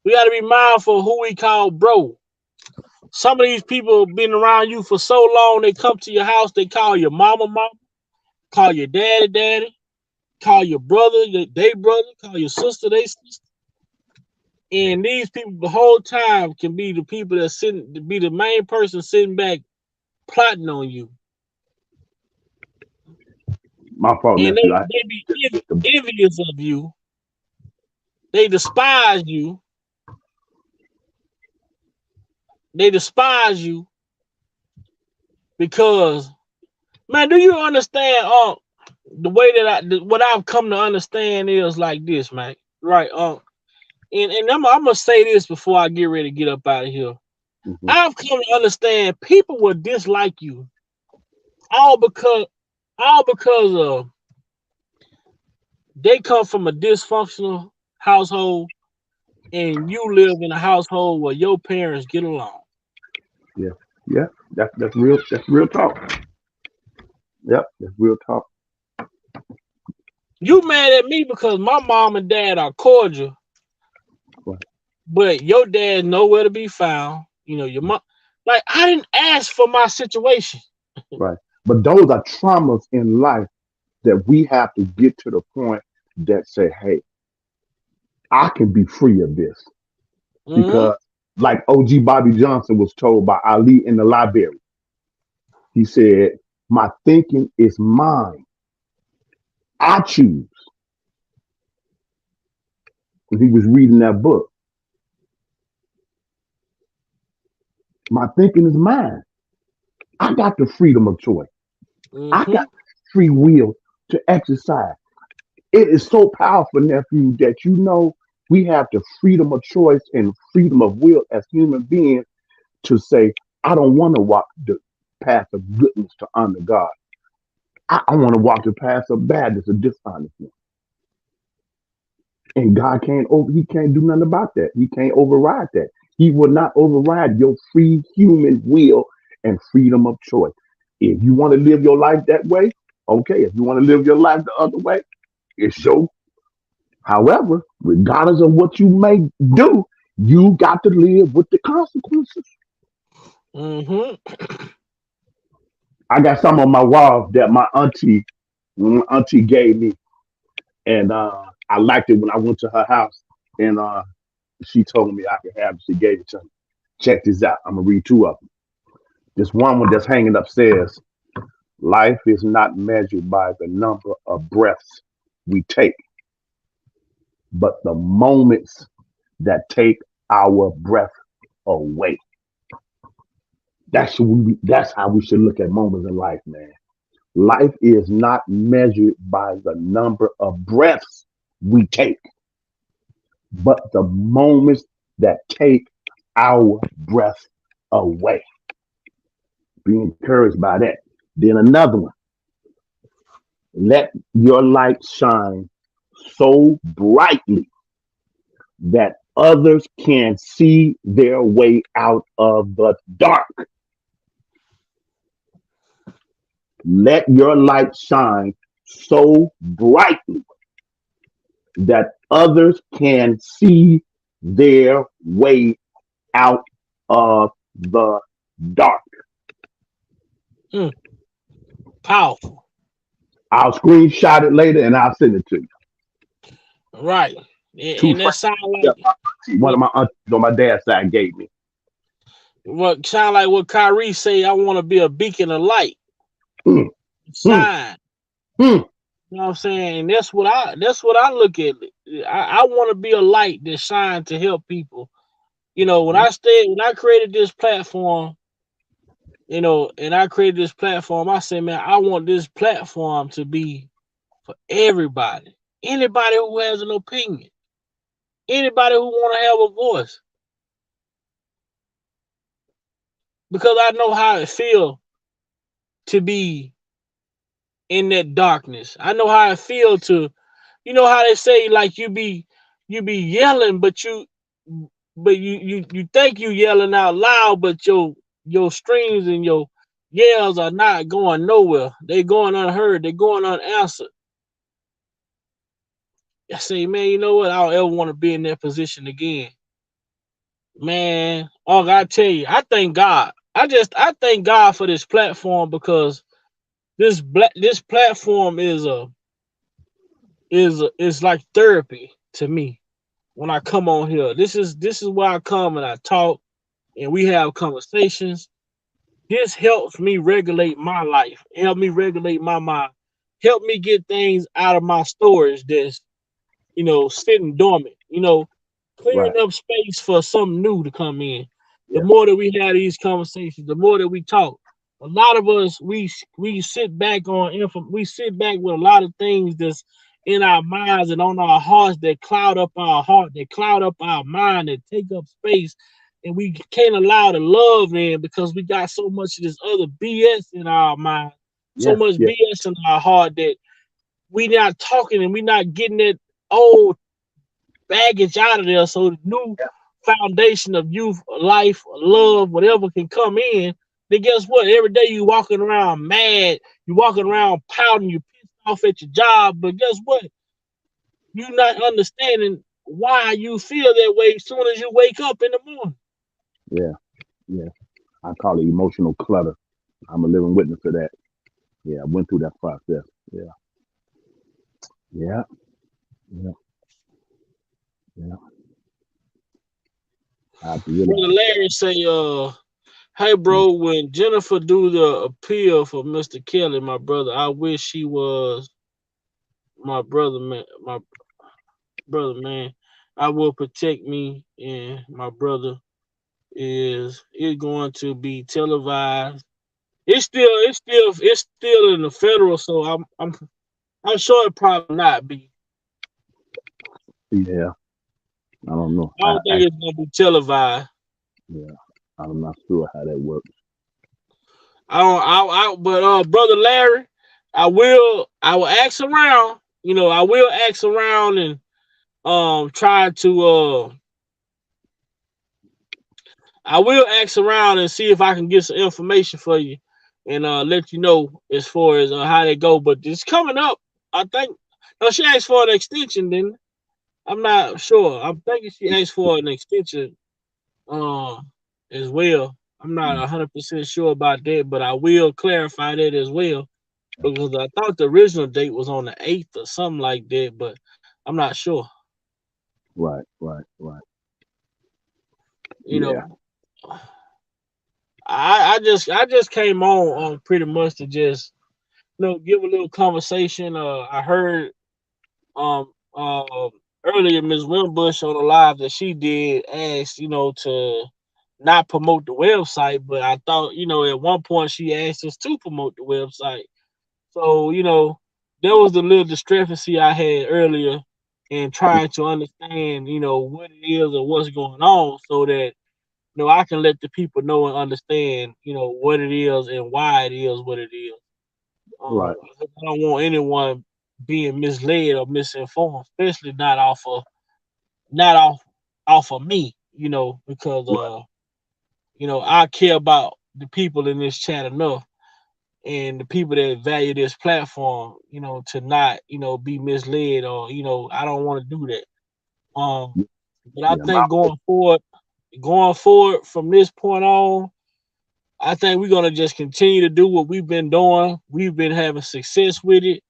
We got to be mindful of who we call bro. Some of these people have been around you for so long, they come to your house, they call your mama, call your daddy, call your brother, they brother, call your sister, they sister. And these people the whole time can be the people that be the main person sitting back plotting on you. My fault, And nephew. they be envious of you. They despise you. They despise you because, man, do you understand? The way that what I've come to understand is like this, man. Right? And I'm gonna say this before I get ready to get up out of here. Mm-hmm. I've come to understand people will dislike you all because of they come from a dysfunctional household and you live in a household where your parents get along. Yeah. That's real. That's real talk. Yep, that's real talk. You mad at me because my mom and dad are cordial, Right. but your dad nowhere to be found. You know, your mom, like I didn't ask for my situation. Right. But those are traumas in life that we have to get to the point that say, hey, I can be free of this. Mm-hmm. Because, like OG Bobby Johnson was told by Ali in the library, he said, "My thinking is mine. I choose." When he was reading that book, my thinking is mine. I got the freedom of choice. I Mm-hmm. got free will to exercise. It is so powerful, nephew, that we have the freedom of choice and freedom of will as human beings to say, I don't want to walk the path of goodness to honor God. I want to walk the path of badness or dishonesty. And God he can't do nothing about that. He can't override that. He will not override your free human will and freedom of choice. If you want to live your life that way, okay. If you want to live your life the other way, it's your. However, regardless of what you may do, you got to live with the consequences. Mm-hmm. I got some on my wall that my auntie gave me, and I liked it when I went to her house, and she told me I could have it. She gave it to me. Check this out. I'm gonna read two of them. This one that's hanging up says, "Life is not measured by the number of breaths we take, but the moments that take our breath away." That's how we should look at moments in life, man. Life is not measured by the number of breaths we take, but the moments that take our breath away. Be encouraged by that. Then another one. Let your light shine so brightly that others can see their way out of the dark. Let your light shine so brightly that others can see their way out of the dark. Mm. Powerful. I'll screenshot it later and I'll send it to you. Right. Two And that friends, sound yeah, like one what of my aunties on my dad's side gave me. what Kyrie say, I want to be a beacon of light. Hmm, hmm, Shine. hmm. You know what I'm saying? And that's what I look at. I want to be a light that shines to help people. When I created this platform, and I created this platform, I said, man, I want this platform to be for everybody. Anybody who has an opinion, anybody who want to have a voice, because I know how it feel to be in that darkness. I know how it feel to, how they say like you be yelling, but you think you yelling out loud, but your streams and your yells are not going nowhere. They going unheard. They going unanswered. I say, man, you know what? I don't ever want to be in that position again. Man, oh, I tell you, I thank God. I thank God for this platform because this platform is like therapy to me when I come on here. This is where I come and I talk and we have conversations. This helps me regulate my life, help me regulate my mind, help me get things out of my storage that's sitting dormant, clearing Right. up space for something new to come in. The Yeah. more that we have these conversations, the more that we talk. A lot of us we sit back we sit back with a lot of things that's in our minds and on our hearts that cloud up our heart, that cloud up our mind, that take up space, and we can't allow the love in because we got so much of this other BS in our mind, so Yeah. much Yeah. BS in our heart that we not talking and we not getting that old baggage out of there so the new foundation of youth, life, love, whatever can come in, then guess what? Every day you walking around mad, you walking around pouting, you pissed off at your job, but guess what? You not understanding why you feel that way as soon as you wake up in the morning. Yeah. Yeah. I call it emotional clutter. I'm a living witness to that. Yeah. I went through that process. Yeah. Yeah. Yeah. Yeah, I have to really. Brother Larry say, hey Mm. bro, when Jennifer do the appeal for Mr. Kelly, my brother, I wish she was my brother, man. My brother, man. I will protect me, and my brother is going to be televised. It's still in the federal, so I'm sure it probably not be. Yeah, I don't know. I don't think it's gonna be televised. Yeah, I'm not sure how that works. But brother Larry, I will ask around. I will ask around and try to I will ask around and see if I can get some information for you and let you know as far as how they go. But it's coming up. I think. No, she asked for an extension, then I'm not sure. I'm thinking she asked for an extension uh, as well. I'm not Mm. 100% sure about that, but I will clarify that as well because I thought the original date was on the 8th or something like that, but I'm not sure. Right, right, right. You Yeah, know, I just came on pretty much to just give a little conversation. I heard um earlier Ms. Wimbush on the live that she did ask to not promote the website, but I thought at one point she asked us to promote the website. So there was the little discrepancy I had earlier in trying to understand what it is or what's going on, so that I can let the people know and understand what it is and why it is what it is. right. I don't want anyone being misled or misinformed, especially not off of me, because Right. I care about the people in this chat enough and the people that value this platform, to not, be misled or, I don't want to do that. But I Yeah, my think going forward from this point on, I think we're gonna just continue to do what we've been doing. We've been having success with it.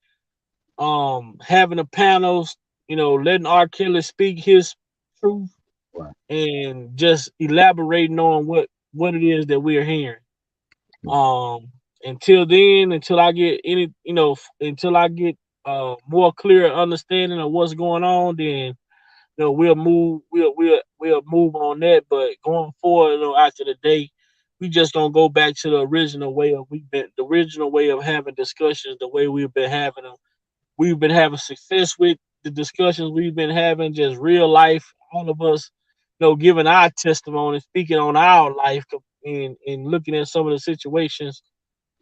Having the panels, letting R. Kelly speak his truth right. and just elaborating on what it is that we're hearing. Mm. Um, until then, until I get more clear understanding of what's going on, then we'll move on that. But going forward, after the day, we just gonna go back to the original way of having discussions, the way we've been having them. We've been having success with the discussions we've been having, just real life. All of us, giving our testimony, speaking on our life, and looking at some of the situations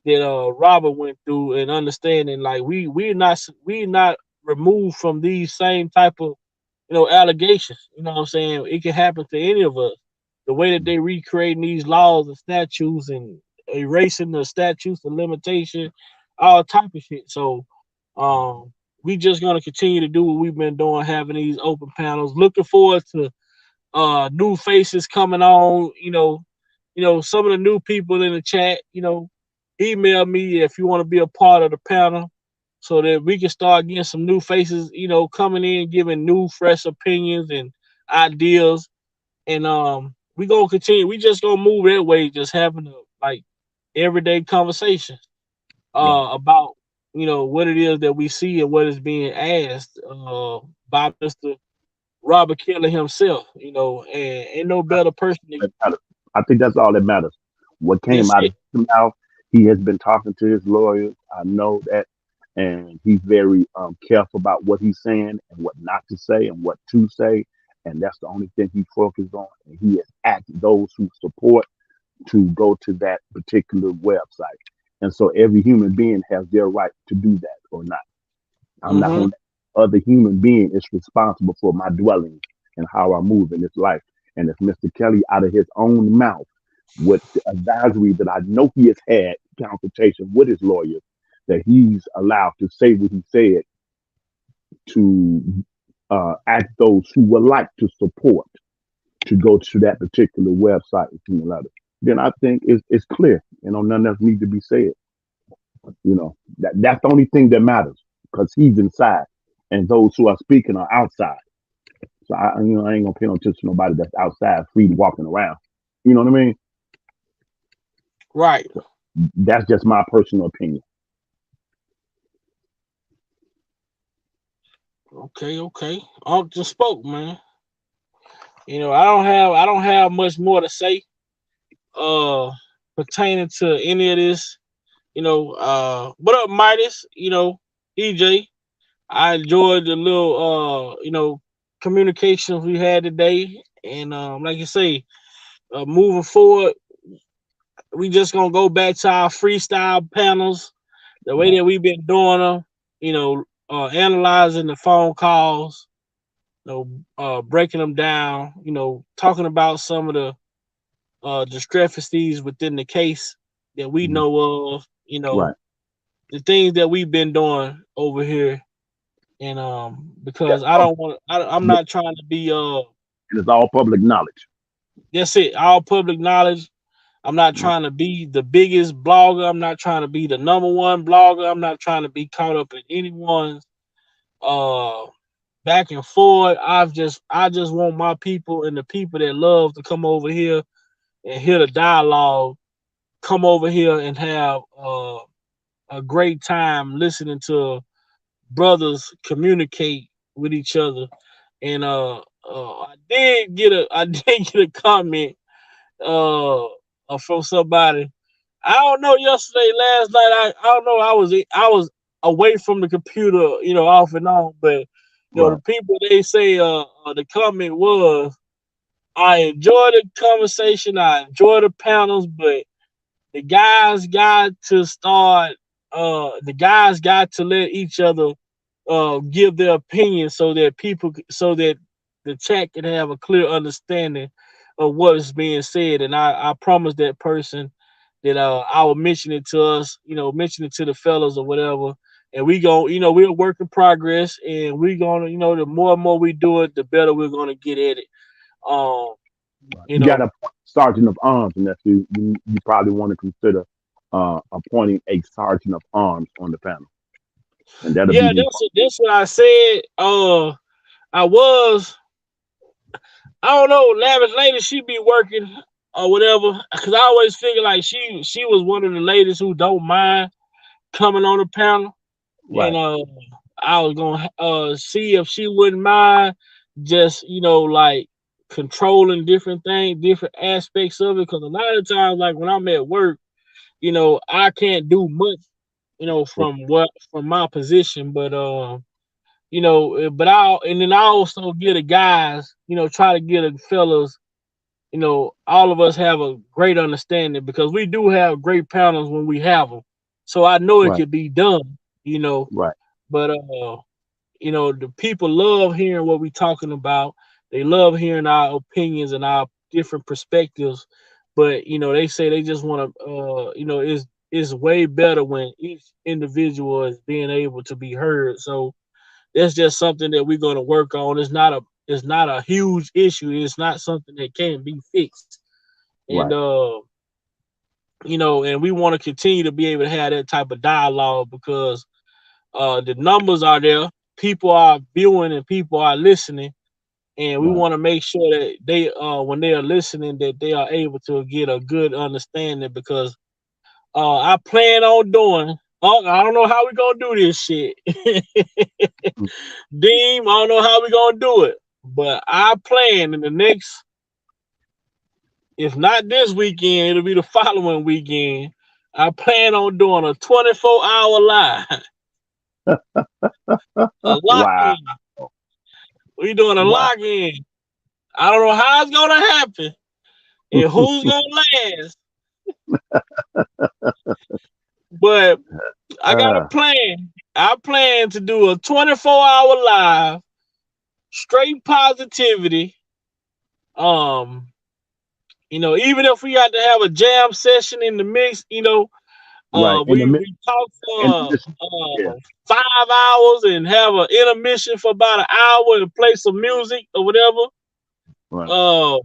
that Robert went through, and understanding like we're not removed from these same type of allegations. You know what I'm saying? It can happen to any of us. The way that they recreating these laws and statutes and erasing the statutes of limitation, all type of shit. So um we just gonna continue to do what we've been doing, having these open panels. Looking forward to new faces coming on, some of the new people in the chat, email me if you want to be a part of the panel so that we can start getting some new faces, coming in, giving new, fresh opinions and ideas. And we gonna continue. We just gonna move that way, just having a like everyday conversation Right. about what it is that we see and what is being asked by Mr. Robert Kelly himself. And ain't no better person. That matters. I think that's all that matters. What came That's out it. of his mouth, he has been talking to his lawyers. I know that. And he's very careful about what he's saying and what not to say and what to say. And that's the only thing he focused on. And he has asked those who support to go to that particular website. And so every human being has their right to do that or not. I'm not Mm-hmm. going to other human being is responsible for my dwelling and how I move in this life. And if Mr. Kelly out of his own mouth, with the advisory that I know he has had consultation with his lawyers, that he's allowed to say what he said to ask those who would like to support to go to that particular website and see a letter, then I think it's clear. Nothing else needs to be said. That's the only thing that matters because he's inside and those who are speaking are outside. So I ain't gonna pay no attention to nobody that's outside free walking around. You know what I mean? Right. That's just my personal opinion. Okay, okay. Unc just spoke, man. I don't have much more to say uh pertaining to any of this. What up, Midas? EJ. I enjoyed the little communications we had today. And like you say, moving forward, we just gonna go back to our freestyle panels, the way Right, that we've been doing them, analyzing the phone calls, breaking them down, talking about some of the discrepancies within the case that we mhm, know of, right. the things that we've been doing over here. And because That's I public, don't want, I'm public, not trying to be and it's all public knowledge. that's it, all public knowledge. I'm not Right, trying to be the biggest blogger. I'm not trying to be the number one blogger. I'm not trying to be caught up in anyone's uh back and forth. I just want my people and the people that love to come over here and hear the dialogue, come over here and have a great time listening to brothers communicate with each other. And I did get a comment uh from somebody. I don't know. Yesterday, last night, I don't know. I was away from the computer, off and on. But the right, people, they say the comment was, I enjoy the conversation, I enjoy the panels, but the guys got to start. The guys got to let each other give their opinion so that the chat can have a clear understanding of what is being said. And I promised that person that I will mention it to us, mention it to the fellas or whatever. And we're a work in progress, and we're gonna, the more and more we do it, the better we're gonna get at it. Um, right. you You got know, a sergeant of arms, and that's you probably want to consider appointing a sergeant of arms on the panel, and that'll be yeah, that's what I said. I was, I don't know, Lavish Lady, she be working or whatever, because I always figure like she was one of the ladies who don't mind coming on the panel. And right, I was gonna see if she wouldn't mind just like controlling different things, different aspects of it. Because a lot of times, like when I'm at work, I can't do much, from my position. But but I also get the guys, try to get the fellas, all of us have a great understanding because we do have great panels when we have them. So I know it right, could be done, you know. right, But the people love hearing what we talking about. They love hearing our opinions and our different perspectives. But they say they just want to, it's way better when each individual is being able to be heard. So that's just something that we're going to work on. It's not a huge issue. It's not something that can't be fixed. And right, and we want to continue to be able to have that type of dialogue because the numbers are there. People are viewing and people are listening, and we right. want to make sure that they, when they are listening, that they are able to get a good understanding. Because I plan on doing. I don't know how we gonna do this shit, Mm, Deem. I don't know how we gonna do it, but I plan in the next, if not this weekend, it'll be the following weekend. I plan on doing a 24-hour live, a lock wow, in. We doing a wow. lock in. I don't know how it's gonna happen and who's gonna last, but I got a Uh, plan. I plan to do a 24-hour live, straight positivity. Um, even if we got to have a jam session in the mix, right. In the we talk for intermission, yeah, 5 hours and have an intermission for about an hour and play some music or whatever. right. Uh,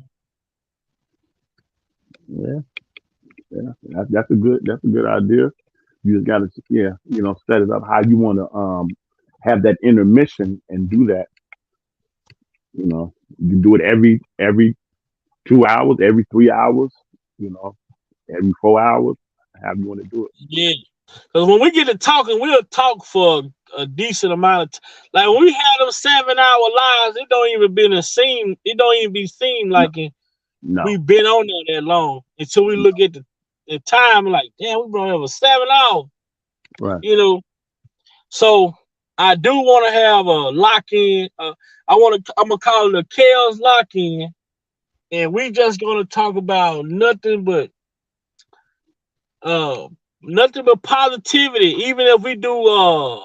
Yeah, yeah. That's a good idea. You just got to, yeah, set it up how you want to have that intermission and do that. You know, you can do it every 2 hours, every 3 hours. You know, every 4 hours. However you want to do it. Yeah, because when we get to talking, we'll talk for a decent amount of like when we had them 7 hour lives, it don't even been a scene. It don't even be seen No, like no, we've been on there that long until we look at the time. Like, damn, we brought over 7 hours. right, You know, so I do want to have a lock in. I'm gonna call it a Kels lock in, and we just gonna talk about nothing but positivity. Even if we do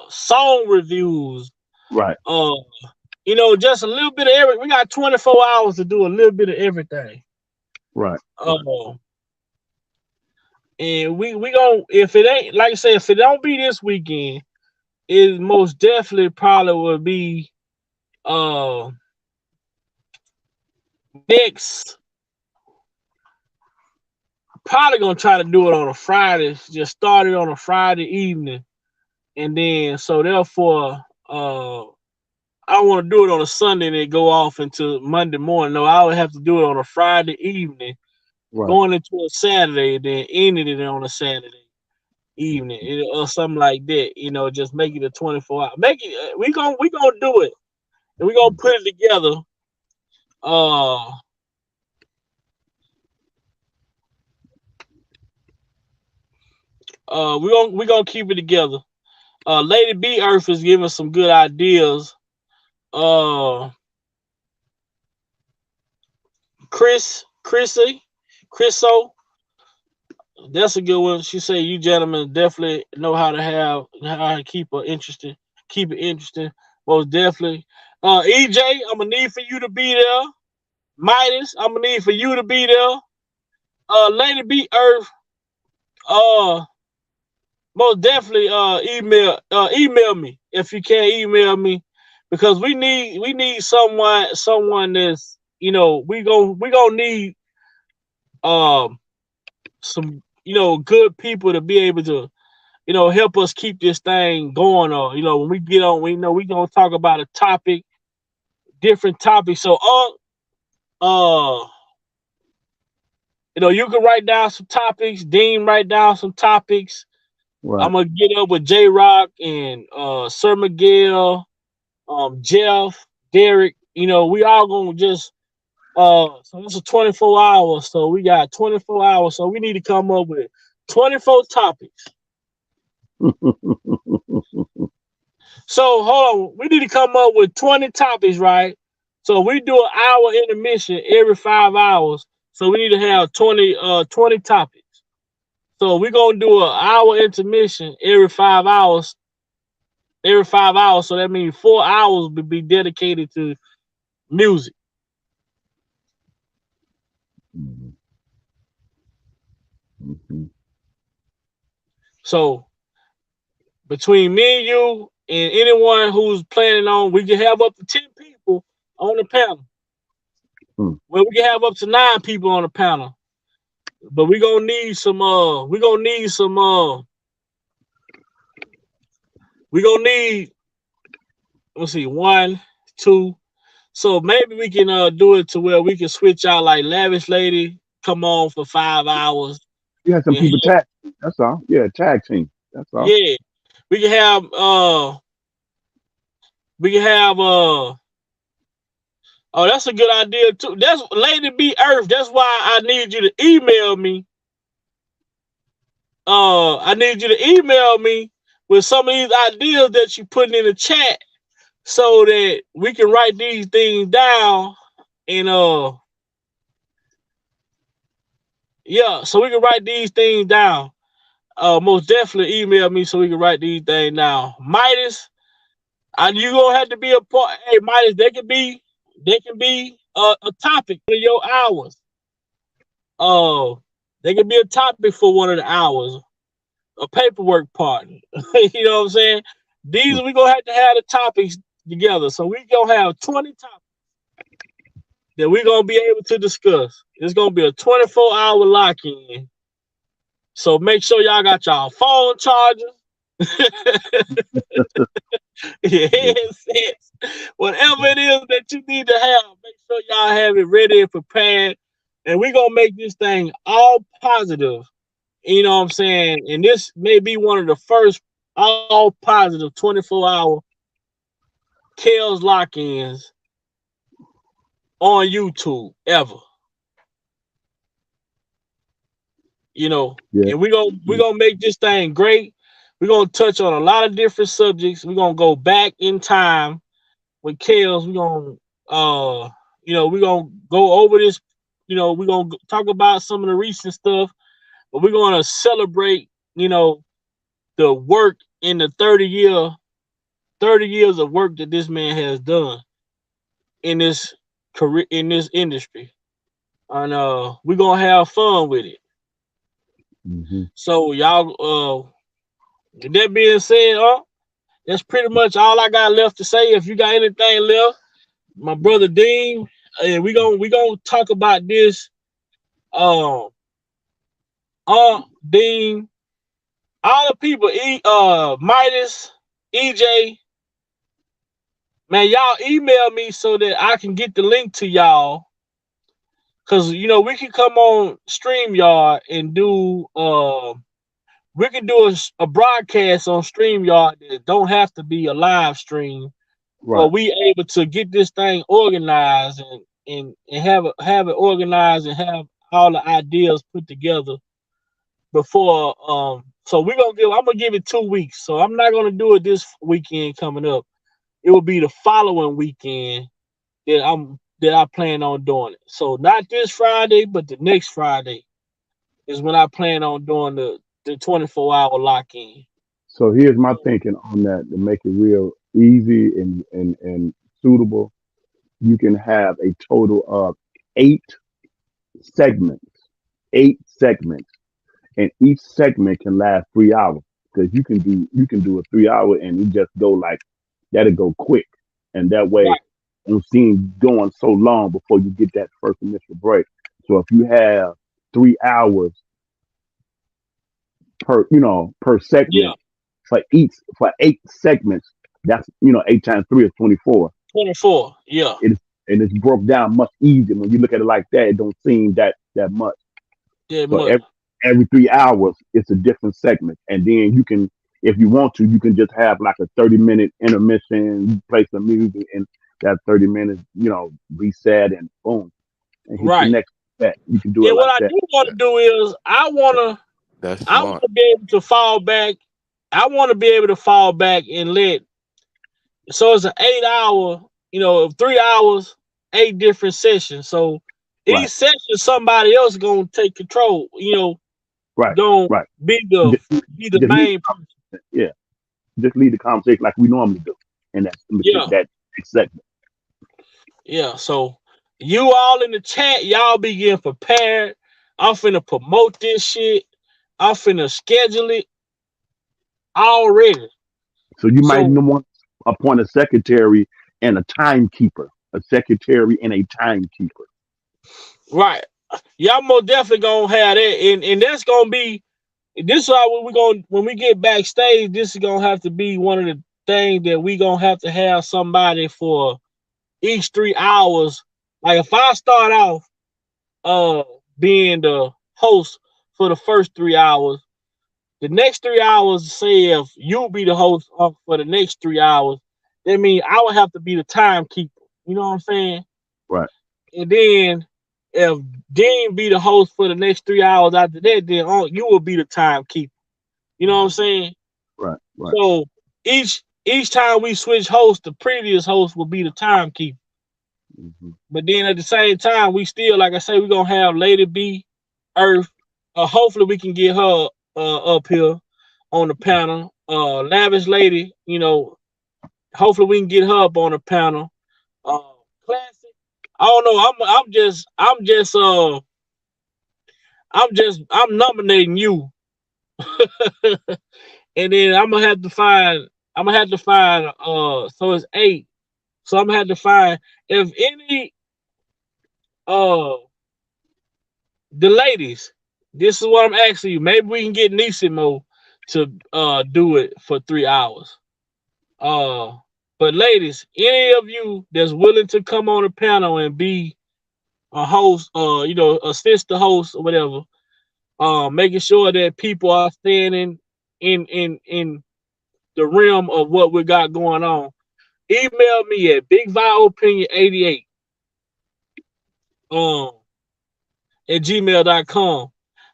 song reviews, right, uh, just a little bit of everything. We got 24 hours to do a little bit of everything. right, right, Uh, and we gonna, if it ain't, like I said, if it don't be this weekend, it most definitely probably will be uh next. Probably gonna try to do it on a Friday. Just start it on a Friday evening, and then so therefore, I don't want to do it on a Sunday and then go off into Monday morning. No, I would have to do it on a Friday evening, right. going into a Saturday, and then ending it on a Saturday evening, or something like that. Just make it a 24 hour. Make it. We gonna do it, and we gonna put it together. Uh, we gonna keep it together. Lady B Earth is giving some good ideas. Uh, Chriso, that's a good one. She said you gentlemen definitely know how to keep it interesting. Most definitely. EJ, I'm gonna need for you to be there. Midas, I'm gonna need for you to be there. Lady B Earth, uh, most definitely email me if you can't email me, because we need someone that's we gonna need um some good people to be able to help us keep this thing going. Or when we get on, we know we gonna talk about a topic, different topics. So uh you can write down some topics, Dean write down some topics. I'm Right. gonna get up with J Rock and Sir Miguel, Jeff, Derek. We all gonna just so it's a 24 hours. So we got 24 hours. So we need to come up with 24 topics. So hold on, we need to come up with 20 topics, right? So we do an hour intermission every 5 hours. So we need to have 20 topics. So we're gonna do an hour intermission every 5 hours. Every 5 hours. So that means 4 hours would be dedicated to music. Mhm, mhm. So between me and you and anyone who's planning on, we can have up to 10 people on the panel. Mm. Well, we can have up to 9 people on the panel. But we're gonna need some we're gonna need, let's see, one, two. So maybe we can do it to where we can switch out, like Lavish Lady come on for 5 hours. You had some And people tag. That's all. Yeah, tag team. That's all. yeah, we can have we can have oh, that's a good idea too. That's Lady B Earth. That's why I need you to email me. I need you to email me with some of these ideas that you putting in the chat, so that we can write these things down. And yeah, so we can write these things down. Most definitely email me so we can write these things down. Midas, and you gonna have to be a part. Hey, Midas, they can be a topic for your hours. Uh, they can be a topic for one of the hours. A paperwork partner. You know what I'm saying? These Mm. we gonna have to have the topics together. So we gonna have 20 topics that we gonna be able to discuss. It's gonna be a 24-hour lock-in. So make sure y'all got y'all phone chargers, your Yeah. headsets, whatever it is that you need to have. it ready and prepared, and we're gonna make this thing all positive. You know what I'm saying? And this may be one of the first all positive 24-hour Kels lock-ins on YouTube ever. You know, Yeah. and we're gonna make this thing great. We're gonna touch on a lot of different subjects. We're gonna go back in time with Kels. We're gonna we're gonna go over this, we're gonna talk about some of the recent stuff, but we're gonna celebrate, the work in the 30 years of work that this man has done in this career, in this industry. And we're gonna have fun with it. Mm-hmm. So y'all, with that being said, that's pretty much all I got left to say. If you got anything left, my brother Dean, and we gonna talk about this. Dean, all the people, Midas, EJ, man, y'all email me so that I can get the link to y'all. Cause we can come on StreamYard and do we can do a broadcast on StreamYard that don't have to be a live stream. Right. But we able to get this thing organized and have it organized and have all the ideas put together before so I'm gonna give it 2 weeks. So I'm not gonna do it this weekend coming up. It will be the following weekend that I plan on doing it. So not this Friday, but the next Friday is when I plan on doing the 24-hour lock-in. So here's my thinking on that to make it real easy and suitable. You can have a total of eight segments, eight segments, and each segment can last 3 hours because you can do a 3 hour and you just go like that'll go quick, and that way Right. I'm seeing going so long before you get that first initial break. So if you have 3 hours per Yeah, segment for eight segments, that's 8 times 3 is 24. 24. Yeah, It is, and it's broke down much easier when you look at it like that. It don't seem that much. that So much. every 3 hours, it's a different segment, and then you can, if you want to, you can just have like a 30-minute intermission. You play some music, and that 30 minutes, reset, and boom, and hit your Right. next set. You can do it And what like I that. do want to do is That's I smart. want to be able to fall back. I want to be able to fall back and so it's an 8 hour, 3 hours, 8 different sessions. So each Right, session somebody else gonna take control, right, gonna right. be the Just, be the just lead main the person. conversation. Yeah, just lead the conversation like we normally do, and Yeah, that segment. yeah. So you all in the chat, y'all be getting prepared. I'm finna promote this shit. I'm finna schedule it already. So you might So want to appoint a secretary and a timekeeper, a secretary and a timekeeper. right. Y'all most definitely gonna have that. And that's gonna be this is how we gonna when we get backstage, this is gonna have to be one of the things that we gonna have to have somebody for each 3 hours. Like if I start off being the host for the first 3 hours, the next 3 hours, say if you be the host for the next 3 hours, that means I would have to be the timekeeper. You know what I'm saying? Right, And then if Dean be the host for the next 3 hours after that, then you will be the timekeeper. You know what I'm saying? right, right. So each time we switch hosts, the previous host will be the timekeeper. Hmm. But then at the same time, we still, like I say, we're gonna have Lady B, Earth. Hopefully we can get her up here on the panel. Lavish Lady, hopefully we can get her up on the panel. Classic. I don't know. I'm nominating you. And then I'm gonna have to find so it's 8. So I'm gonna have to find if any uh the ladies, this is what I'm asking you. Maybe we can get Nisimo to do it for 3 hours. Uh but ladies, any of you that's willing to come on the panel and be a host, assist the host or whatever. Making sure that people are staying in the realm of what we got going on. Email me at bigviopinion88 um at gmail.com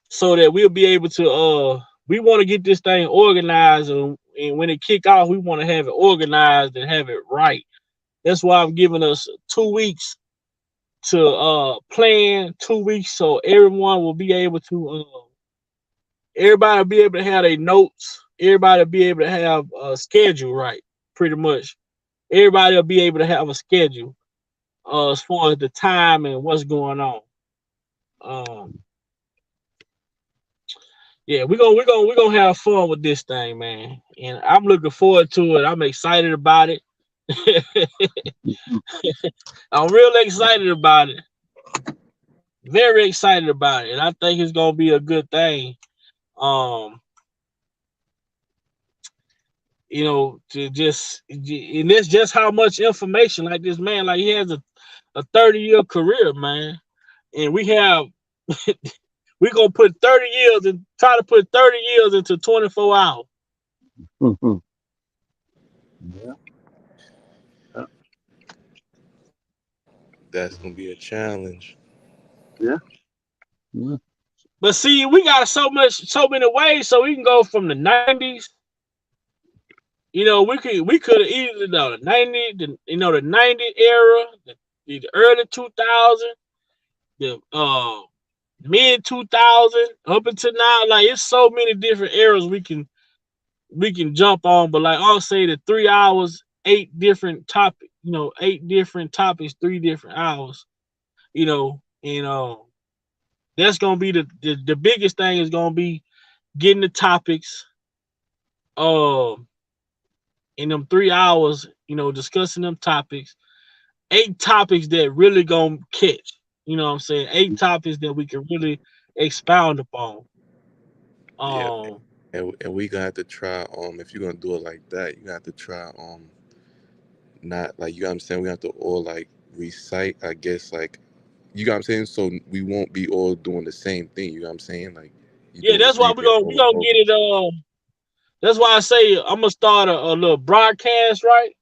so that we'll be able to we want to get this thing organized, and when it kick off, we want to have it organized and have it right. That's why I'm giving us 2 weeks to plan, 2 weeks, so everyone will be able to everybody will be able to have their notes, everybody will be able to have a schedule right, pretty much. Everybody will be able to have a schedule as far as the time and what's going on. Um, yeah, we're gonna have fun with this thing, man. And I'm looking forward to it. I'm excited about it. I'm really excited about it. Very excited about it. And I think it's gonna be a good thing. Um, to just and it's just how much information, like this man, like he has a 30-year career, man. And we're gonna put 30 years and try to put 30 years into 24 hours. Yeah. That's gonna be a challenge. Yeah. Yeah. But see, we got so many ways, so we can go from the 90s. We could have easily done the 90, the 90 era, the early 2000, the mid 2000 up until now. Like it's so many different eras we can jump on. But like I'll say the 3 hours, 8 different topics, 3 different hours. And that's gonna be the biggest thing is gonna be getting the topics um in them 3 hours, discussing them topics. 8 topics that really gonna catch. You know what I'm saying? 8 topics that we can really expound upon. Yeah, Um and we gonna have to try. If you're gonna do it like that, you gonna have to try. Not like you know what I'm saying. We have to all like recite. I guess like you know what I'm saying. So we won't be all doing the same thing. You know what I'm saying? Like you yeah, doing the that's why same we're thing gonna we over and gonna over. get it that's why I say I'm gonna start a little broadcast, right?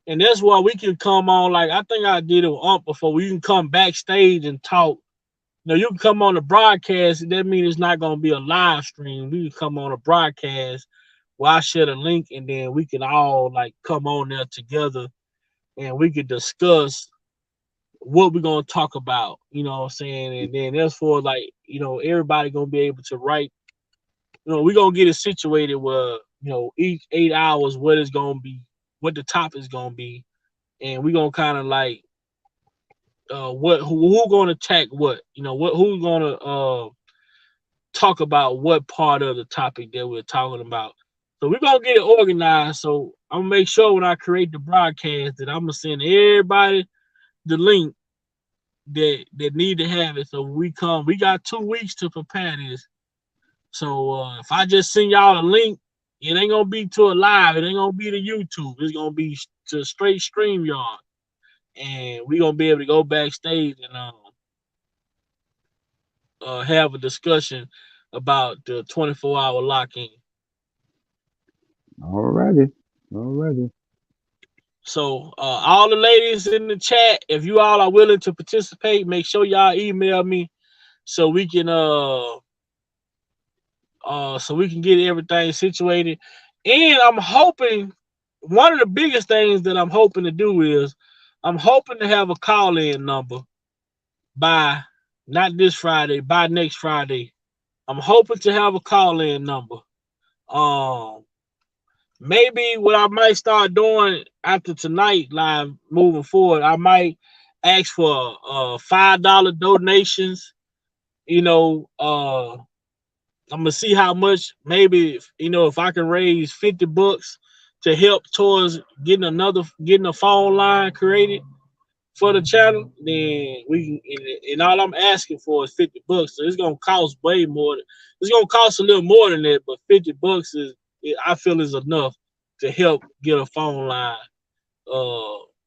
And that's why we can come on, like I think I did it on before. We can come backstage and talk. You can come on the broadcast. That means it's not gonna be a live stream. We can come on a broadcast where I share the link, and then we can all like come on there together, and we could discuss what we're gonna talk about. You know what I'm saying? And then that's for like everybody gonna be able to write. We're gonna get it situated where each 8 hours what it's gonna be, what the top is gonna be, and we're gonna kind of like who gonna attack what, who's gonna talk about what part of the topic that we're talking about. So we're gonna get it organized. So I'm gonna make sure when I create the broadcast that I'm gonna send everybody the link that need to have it. So we got 2 weeks to prepare this. So if I just send y'all a link, it ain't gonna be to a live, it ain't gonna be to YouTube, it's gonna be to straight StreamYard. And we gonna be able to go backstage and have a discussion about the 24-hour lock-in. Alrighty. Alrighty. So all the ladies in the chat, if you all are willing to participate, make sure y'all email me so we can get everything situated. And I'm hoping one of the biggest things that I'm hoping to do is I'm hoping to have a call-in number by not this Friday, by next Friday. I'm hoping to have a call-in number. Um Maybe what I might start doing after tonight live moving forward, I might ask for $5 donations. I'm gonna see how much. Maybe if I can raise $50 to help towards getting a phone line created for the channel, then we can. And all I'm asking for is $50. So it's gonna cost way more. It's gonna cost a little more than that, but $50 I feel is enough to help get a phone line.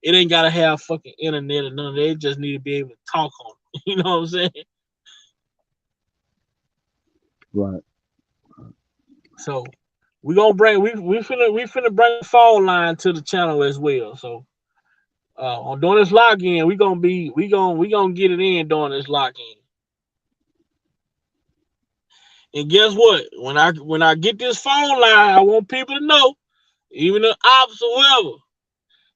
It ain't gotta have fucking internet or none of that. It just need to be able to talk on You know what I'm saying? Right. So we gonna bring we finna bring the phone line to the channel as well. So on during this login, we gonna get it in during this login. And guess what? When I get this phone line, I want people to know, even the ops or whoever,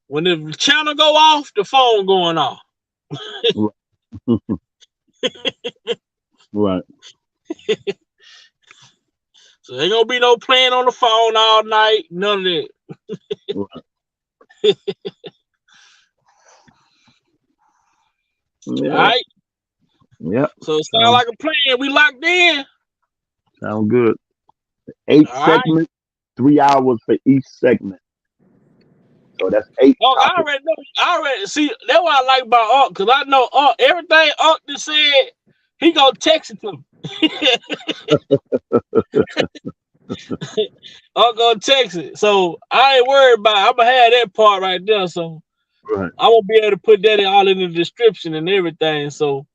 when the channel go off, the phone going off. Right. So ain't gonna be no playing on the phone all night, none of that. Right. Yeah. All right. Yep. So it sounds like a plan. We locked in. Sound good. 8 All right. segments, 3 hours for each segment. So that's 8 Oh, I topics. already know. I already see. That's what I like about Unc, because I know Unc. Everything Unc just said, he gonna text it to me. Unc gonna text it, so I ain't worried about it. I'm gonna have that part right there. So Right. I'm gonna be able to put that all in the description and everything. So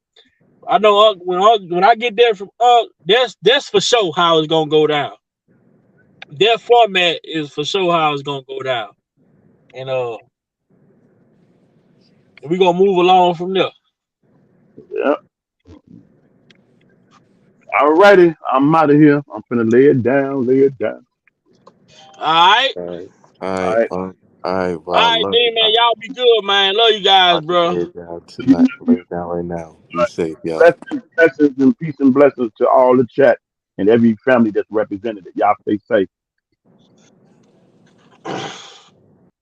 I know Unc, when I get there from Unc, that's for sure how it's gonna go down. Their format is for sure how it's gonna go down, and we gonna move along from there. Yep. Alrighty, I'm out of here. I'm finna lay it down, lay it down. All right. All right, All right. all right, All well, I right, love then, it. man. Y'all be good, man. Love you guys, I can bro. lay it down tonight. Lay it down right now. Be safe, y'all. Blessings and peace and blessings to all the chat and every family that's represented. Y'all stay safe.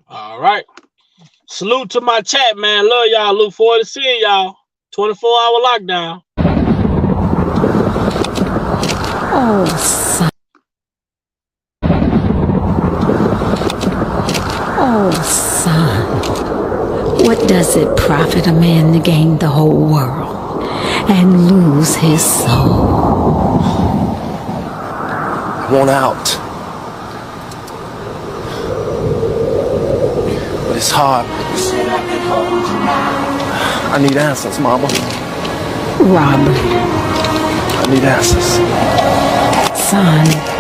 All right. Salute to my chat, man. Love y'all. Look forward to seeing y'all. 24-hour lockdown. Oh, son. Oh, son. What does it profit a man to gain the whole world and lose his soul? I want out. But it's hard. I need answers, Mama. Robert. I need answers. Son.